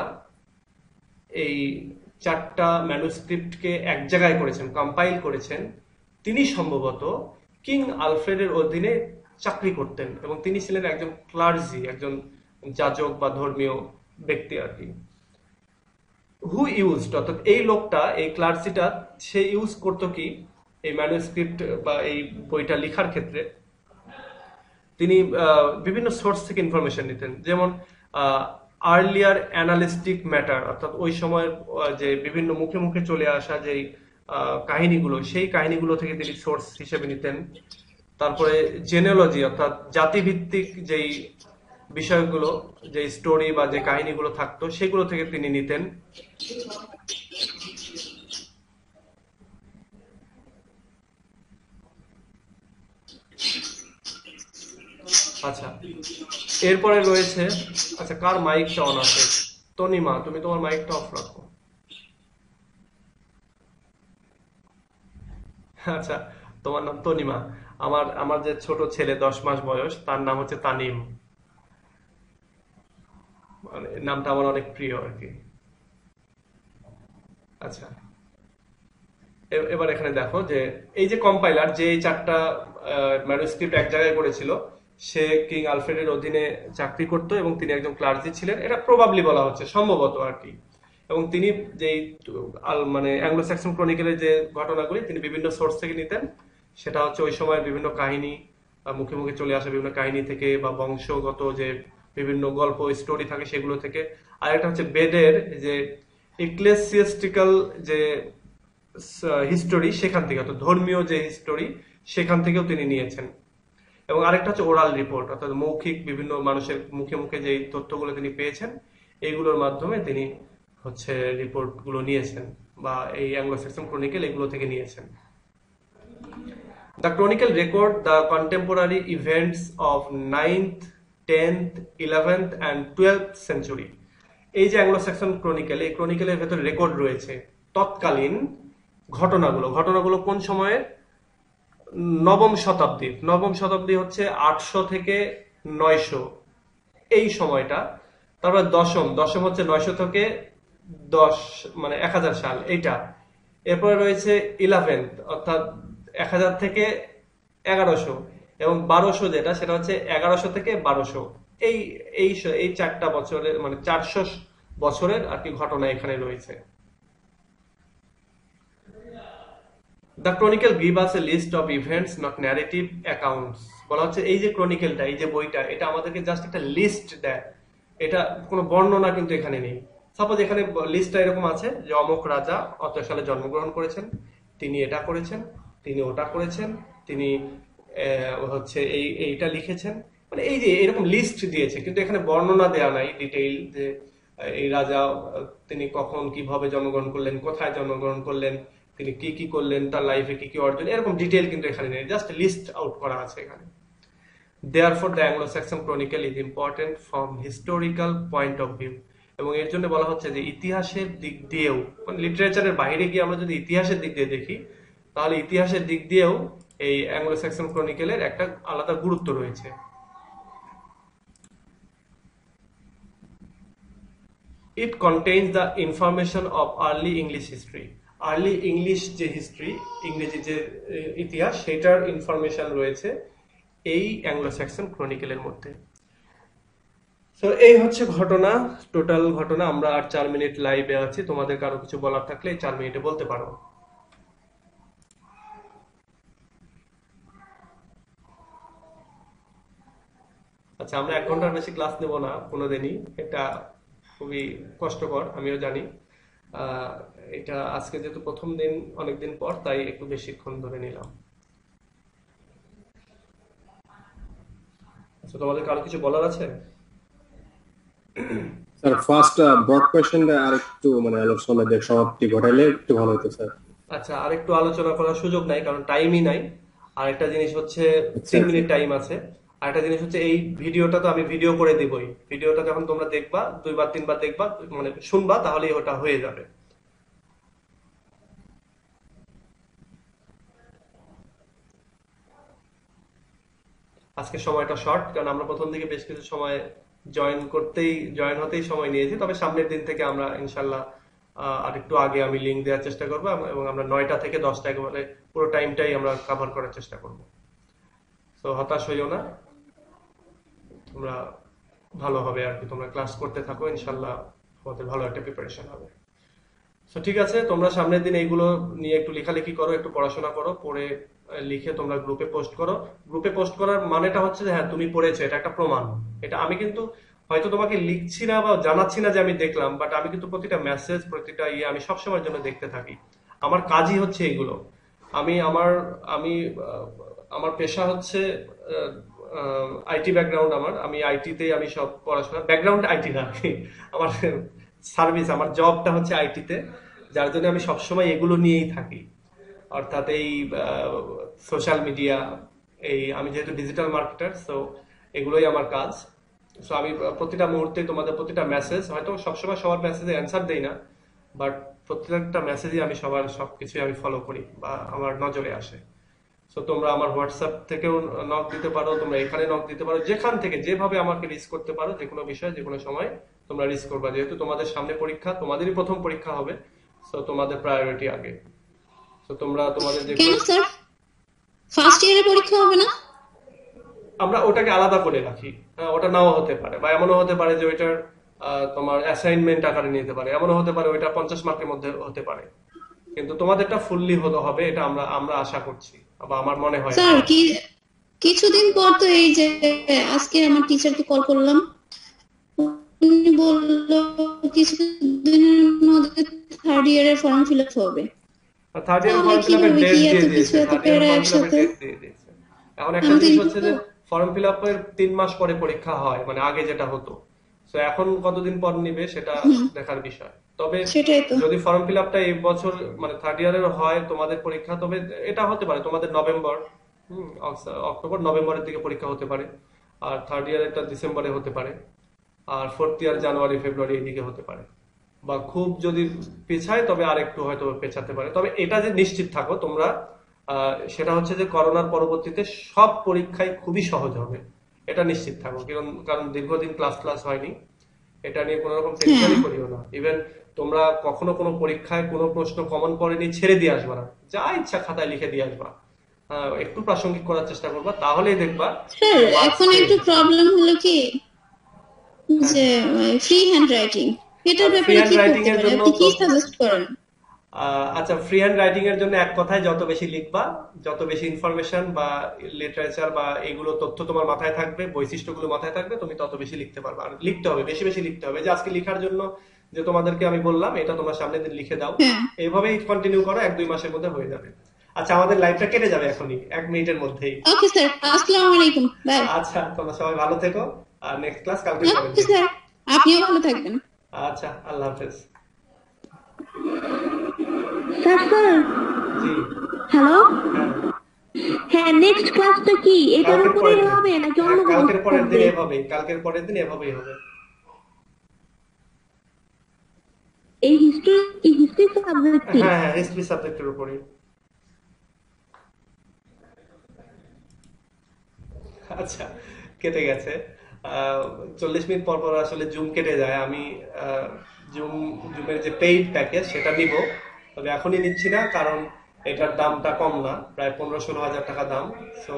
এই 4টা ম্যানুস্ক্রিপ্টকে এক জায়গায় করেছেন, কম্পাইল করেছেন, তিনি সম্ভবত কিং আলফ্রেডের অধীনে চাকরি করতেন এবং তিনি ছিলেন একজন ক্লার্জি, একজন যাজক বা ধর্মীয় ব্যক্তি আর কি। হু ইউজড, অর্থাৎ এই লোকটা, এই ক্লার্জিটা, সে ইউজ করতো কি এই ম্যানুস্ক্রিপ্ট বা এই বইটা লেখার ক্ষেত্রে তিনি বিভিন্ন সোর্স থেকে ইনফরমেশন নিতেন। যেমন আর্লিয়ার অ্যানালিস্টিক ম্যাটার, অর্থাৎ ওই সময়ের যে বিভিন্ন মুখে মুখে চলে আসা যেই কাহিনীগুলো, সেই কাহিনীগুলো থেকে তিনি সোর্স হিসেবে নিতেন। তারপরে জেনেলজি, অর্থাৎ জাতিভিত্তিক যেই বিষয়গুলো, যে স্টোরি বা যে কাহিনীগুলো থাকতো সেগুলো থেকে তিনি নিতেন। আচ্ছা, এরপরে রয়েছে, আচ্ছা, কার মাইকটা অন আছে? তনিমা, তুমি তোমার মাইকটা অফ রাখো। আচ্ছা, তোমার নাম তনিমা। আমার যে ছোট ছেলে 10 মাস বয়স, তার নাম হচ্ছে তানিম, মানে নামটা আমার অনেক প্রিয় আর কি। আচ্ছা, এবার এখানে দেখো যে এই যে কম্পাইলার, যে 4টা ম্যানুস্ক্রিপ্ট এক জায়গায় করেছিল, সে কিং আলফ্রেডের অধীনে চাকরি করতো এবং তিনি একজন ক্লার্জি ছিলেন, এটা প্রবাবলি বলা হচ্ছে, সম্ভবত আর কি। এবং তিনি যেই মানে অ্যাংলো স্যাক্সন ক্রনিকেলের যে ঘটনাগুলি তিনি বিভিন্ন সোর্স থেকে নিতেন সেটা হচ্ছে ওই সময়ের বিভিন্ন কাহিনী, মুখে মুখে চলে আসা বিভিন্ন কাহিনী থেকে বা বংশগত যে বিভিন্ন গল্প স্টোরি থাকে সেগুলো থেকে। আর একটা হচ্ছে বেদের যে ইক্লেসিয়াস্টিক্যাল যে হিস্টোরি, সেখান থেকে অর্থাৎ ধর্মীয় যে হিস্টোরি সেখান থেকেও তিনি নিয়েছেন। এবং আরেকটা হচ্ছে ওরাল রিপোর্ট, অর্থাৎ মৌখিক বিভিন্ন মানুষের মুখে মুখে যে তথ্যগুলো তিনি পেয়েছেন এইগুলোর মাধ্যমে তিনি হচ্ছে রিপোর্টগুলো নিয়েছেন, বা এই অ্যাংলো স্যাক্সন ক্রনিকেল এগুলো থেকে নিয়েছেন। The chronicle record the contemporary events of 9th, 10th, 11th and 12th century. এই যে অ্যাংলো স্যাক্সন ক্রনিকেল, এই ক্রনিকেলের ভেতরে রেকর্ড রয়েছে তৎকালীন ঘটনাগুলো কোন সময়ের? নবম শতাব্দী হচ্ছে 800 থেকে 900 এই সময়টা। তারপর দশম হচ্ছে 900 থেকে 10 মানে 1000 সাল এইটা। এরপরে রয়েছে 11th অর্থাৎ 1000 থেকে 1100, এবং 1200 যেটা সেটা হচ্ছে 1100 থেকে 1200। এই এই এই 4টা বছরের মানে 400 বছরের আর কি ঘটনা এখানে রয়েছে। The chronicle give us a list of events, not narrative accounts. বলা হচ্ছে এই যে ক্রনিকেলটা, এই যে বইটা, এটা আমাদেরকে জাস্ট একটা লিস্ট দেয়, এটা কোনো বর্ণনা কিন্তু এখানে নেই। সাপোজ এখানে লিস্টটা এরকম আছে যে অমুক রাজা অত সালে জন্মগ্রহণ করেছেন, তিনি এটা করেছেন, তিনি ওটা করেছেন, তিনি হচ্ছে এইটা লিখেছেন, মানে এই যে এরকম লিস্ট দিয়েছে, কিন্তু এখানে বর্ণনা দেওয়া নাই ডিটেইল যে এই রাজা তিনি কখন কিভাবে জন্মগ্রহণ করলেন, কোথায় জন্মগ্রহণ করলেন, তিনি কি কি করলেন, তার লাইফে কি কি অর্জন, এরকম ডিটেইল কিন্তু এখানে নেই, জাস্ট লিস্ট আউট করা আছে এখানে। Therefore the Anglo-Saxon Chronicle is important from historical point of view. এবং এর জন্য বলা হচ্ছে যে ইতিহাসের দিক দিয়েও, মানে লিটারেচারের বাইরে গিয়ে আমরা যদি ইতিহাসের দিক দিয়ে দেখি, তাহলে ইতিহাসের দিক দিয়েও এই অ্যাংলো স্যাক্সন ক্রনিকেলের একটা আলাদা গুরুত্ব রয়েছে। It contains the information of early English history. Early English যে হিস্ট্রি, ইংরেজি যে ইতিহাস, সেটার ইনফরমেশন রয়েছে এই অ্যাংলো স্যাক্সন ক্রনিকেলের মধ্যে। তো এই হচ্ছে ঘটনা, টোটাল ঘটনা। আমরা আর 4 মিনিট লাইভে আছি, তোমাদের কারো কিছু বলার থাকলে 4 মিনিটে বলতে পারো। আচ্ছা, আমরা 1 ঘন্টার বেশি ক্লাস নেব না কোনোদিনই, এটা খুবই কষ্টকর, আমিও জানি। এটা আজকে যেহেতু প্রথম দিন, অনেকদিন পর, তাই একটু বেশিক্ষণ ধরে নিলাম। আচ্ছা, তোমাদের কারো কিছু বলার আছে? স্যার ফার্স্ট ব্রড কোয়েশ্চেনটা আরেকটু মানে আলোচনার সমাপ্তি ঘটাইলে একটু ভালো হতো স্যার। আচ্ছা, আরেকটু আলোচনা করার সুযোগ নাই, কারণ টাইমই নাই। আরেকটা জিনিস হচ্ছে 3 মিনিট টাইম আছে। আরেকটা জিনিস হচ্ছে এই ভিডিওটা তো আমি ভিডিও করে দিবই, ভিডিওটা যখন তোমরা দেখবা 2বার 3বার দেখবা, মানে শুনবা, তাহলেই ওটা হয়ে যাবে। আজকে সময়টা শর্ট, কারণ আমরা প্রথম দিকে বেশ কিছু সময় জয়েন হতেই সময় নিয়েছি। তবে সামনের দিন থেকে আমরা ইনশাল্লাহ আর একটু আগে আমি লিঙ্ক দেওয়ার চেষ্টা করবো, এবং আমরা 9টা থেকে 10টা একেবারে পুরো টাইমটাই আমরা কভার করার চেষ্টা করবো। তো হতাশ হইও না, তোমরা ভালো হবে আর কি, তোমরা ক্লাস করতে থাকো, ইনশাল্লাহ তোমাদের ভালো একটা প্রিপারেশন হবে। তো ঠিক আছে, তোমরা সামনের দিন এইগুলো নিয়ে একটু লেখালেখি করো, একটু পড়াশোনা করো, পড়ে লিখে তোমরা গ্রুপে পোস্ট করো। গ্রুপে পোস্ট করার মানেটা হচ্ছে যে হ্যাঁ তুমি পড়েছো, এটা একটা প্রমাণ। এটা আমি কিন্তু হয়তো তোমাকে লিখছি না বা জানাচ্ছি না যে আমি দেখলাম, বাট আমি কিন্তু প্রতিটা মেসেজ, প্রতিটা আমি সবসময়ের জন্য দেখতে থাকি। আমার কাজই হচ্ছে এইগুলো। আমি আমার পেশা হচ্ছে আইটি ব্যাকগ্রাউন্ড আমার, আমি আইটিতে আমি সব পড়াশোনা, ব্যাকগ্রাউন্ড আইটি না, আমার সার্ভিস, আমার জবটা হচ্ছে আইটিতে, যার জন্য আমি সবসময় এগুলো নিয়েই থাকি। অর্থাৎ এই সোশ্যাল মিডিয়া, আমি যেহেতু ডিজিটাল মার্কেটার, সো এগুলোই আমার কাজ। সো আমি প্রতিটা মুহূর্তে তোমাদের প্রতিটা মেসেজ, হয়তো সবসময় সবার মেসেজে অ্যান্সার দেই না, বাট প্রত্যেকটা মেসেজই আমি সবকিছুই আমি ফলো করি বা আমার নজরে আসে। সো তোমরা আমার হোয়াটসঅ্যাপ থেকেও নক দিতে পারো, তোমরা এখানে নক দিতে পারো, যেখান থেকে যেভাবে আমাকে রিচ করতে পারো, যে কোনো বিষয় যে কোনো সময় তোমরা রিচ করবা। যেহেতু তোমাদের সামনে পরীক্ষা, তোমাদেরই প্রথম পরীক্ষা হবে, সো তোমাদের প্রায়োরিটি আগে। তো তোমরা তোমাদের যে ফার্স্ট ইয়ারের পরীক্ষা হবে না, আমরা ওটাকে আলাদা করে রাখি। ওটা নাও হতে পারে, বা এমনও হতে পারে যে ওইটার তোমার অ্যাসাইনমেন্ট আকারে নিতে পারে, এমনও হতে পারে ওইটা 50 মার্কের মধ্যে হতে পারে, কিন্তু তোমাদেরটা ফুললি হবে, এটা আমরা আশা করছি। বা আমার মনে হয় স্যার কিছুদিন পর তো এই যে আজকে আমার টিচারকে কল করলাম, উনি বললো কিছুদিনের মধ্যে থার্ড ইয়ারের ফর্ম ফিল আপ হবে। থার্ড ইয়ার তাহলে ফর্ম ফিল আপের কিভাবে কি ডেট এত দিয়ে কিছু দিয়েছে, এত থার্ড ইয়ার প্যারা ফর্ম ফিল আপের একসাথে? ডেট দিয়ে দিয়েছে। এখন একটা আমাদের জিনিস হচ্ছে যে তো ফর্ম ফিল আপের 3 মাস পরে পরীক্ষা হয়, মানে আগে যেটা হতো। তো এখন কতদিন পর নিবে সেটা দেখার বিষয়। তবে সেটাই তো। যদি ফর্ম ফিল আপটা এই বছর মানে থার্ড ইয়ারের হয় তোমাদের পরীক্ষা, তবে এটা হতে পারে তোমাদের নভেম্বর, অক্টোবর নভেম্বরের দিকে পরীক্ষা হতে পারে। আর থার্ড ইয়ারেরটা ডিসেম্বরে হতে পারে। আর ফোর্থ ইয়ার জানুয়ারি ফেব্রুয়ারি এদিকে হতে পারে। বা খুব যদি পেছায় তবে আর একটু হয়তো পেছাতে পারে। তবে এটা যে নিশ্চিত থাকো তোমরা, সেটা হচ্ছে যে করোনার পরবর্তীতে সব পরীক্ষাই খুবই সহজ হবে, এটা নিশ্চিত থাকো। কারণ কারণ দীর্ঘদিন ক্লাস হয়নি, এটা নিয়ে কোনো রকম টেনশনই করিও না। ইভেন তোমরা কখনো কোনো পরীক্ষায় কোনো প্রশ্ন কমন পড়েনি ছেড়ে দিয়ে আসবা না, যা ইচ্ছা খাতায় লিখে দিয়ে আসবা। একটু প্রাসঙ্গিক করার চেষ্টা করবা, তাহলেই দেখবা স্যার মার্কস এখন পেয়ে একটু যাবে। প্রবলেম হলো কি হ্যাঁ, যে ফ্রি হ্যান্ড রাইটিং, এটার ফ্রি ব্যাপারে হ্যান্ড কি রাইটিং করতে এর পারি, জন্য আপনি কি তো সাজেস্ট করেন? আচ্ছা, ফ্রি হ্যান্ড রাইটিং এর জন্য এক কথায় যত বেশি লিখবা, যত বেশি ইনফরমেশন বা লিটারেচার বা এগুলো তথ্য তোমার মাথায় থাকবে, বৈশিষ্ট্যগুলো মাথায় থাকবে, তুমি তত বেশি লিখতে পারবে। আর লিখতে হবে, বেশি বেশি লিখতে হবে। যে আজকে লিখার জন্য যে তোমাদেরকে আমি বললাম, এটা তোমরা সামনের দিন লিখে দাও। হ্যাঁ, এইভাবেই কন্টিনিউ করো, 1-2 মাসের মধ্যে হয়ে যাবে। আচ্ছা, আমাদের লাইভটা কেটে যাবে এখনই 1 মিনিটের মধ্যেই। ওকে স্যার, আসসালামু আলাইকুম, বাই। আচ্ছা, তোমরা সবাই ভালো থেকো। আর নেক্সট ক্লাস কালকের পরের ওকে দিন। স্যার, আপনিও ভালো থাকবেন। আচ্ছা, আল্লাহ হাফেজ। স্যার জি, হ্যালো, হ্যাঁ, হ্যাঁ নেক্সট ক্লাসটা কি এটার কালকের উপরেই পরের দিন। হবে নাকি হ্যাঁ, অন্য কোনো কালকের পরের দিন থাকবে? এভাবেই, কালকের পরের দিন এভাবেই হবে। এই হিস্ট্রি সাবজেক্ট কি? হ্যাঁ হ্যাঁ, হিস্ট্রি সাবজেক্টের উপরই। আচ্ছা, কেটে গেছে। 40 মিনিট পর পর আসলে জুম কেটে যায়। আমি জুমের যে পেইড প্যাকেজ সেটা নিব, তবে এখনই নিচ্ছি না, কারণ এটার দামটা কম না, প্রায় 15-16 হাজার টাকা দাম। সো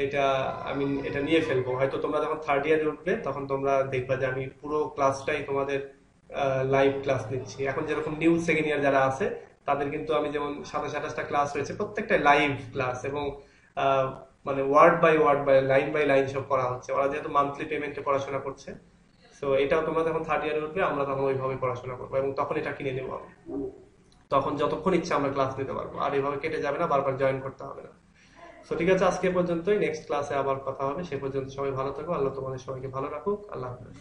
এটা আমি এটা নিয়ে ফেলবো। হয়তো তোমরা যখন থার্ড ইয়ারে উঠবে তখন তোমরা দেখবা যে আমি পুরো ক্লাসটাই তোমাদের লাইভ ক্লাস নিচ্ছি। এখন যেরকম নিউ সেকেন্ড ইয়ার যারা আছে তাদের কিন্তু আমি যেমন 27-28টা ক্লাস রয়েছে, প্রত্যেকটাই লাইভ ক্লাস, এবং আহ, মানে ওয়ার্ড বাই বাই লাইন সব করা হচ্ছে। ওরা যেহেতু মান্থলি পেমেন্টে পড়াশোনা করছে, তো এটাও তোমরা যখন থার্ড ইয়ারে উঠবে আমরা তখন ওইভাবে পড়াশোনা করবো, এবং তখন এটা কিনে নেবো আমি। তখন যতক্ষণ ইচ্ছা আমরা ক্লাস নিতে পারবো, আর এভাবে কেটে যাবে না, বারবার জয়েন করতে হবে না। তো ঠিক আছে, আজকে পর্যন্তই। নেক্সট ক্লাসে আবার কথা হবে। সে পর্যন্ত সবাই ভালো থাকো। আল্লাহ তোমাদের সবাইকে ভালো রাখুক। আল্লাহ হাফেজ।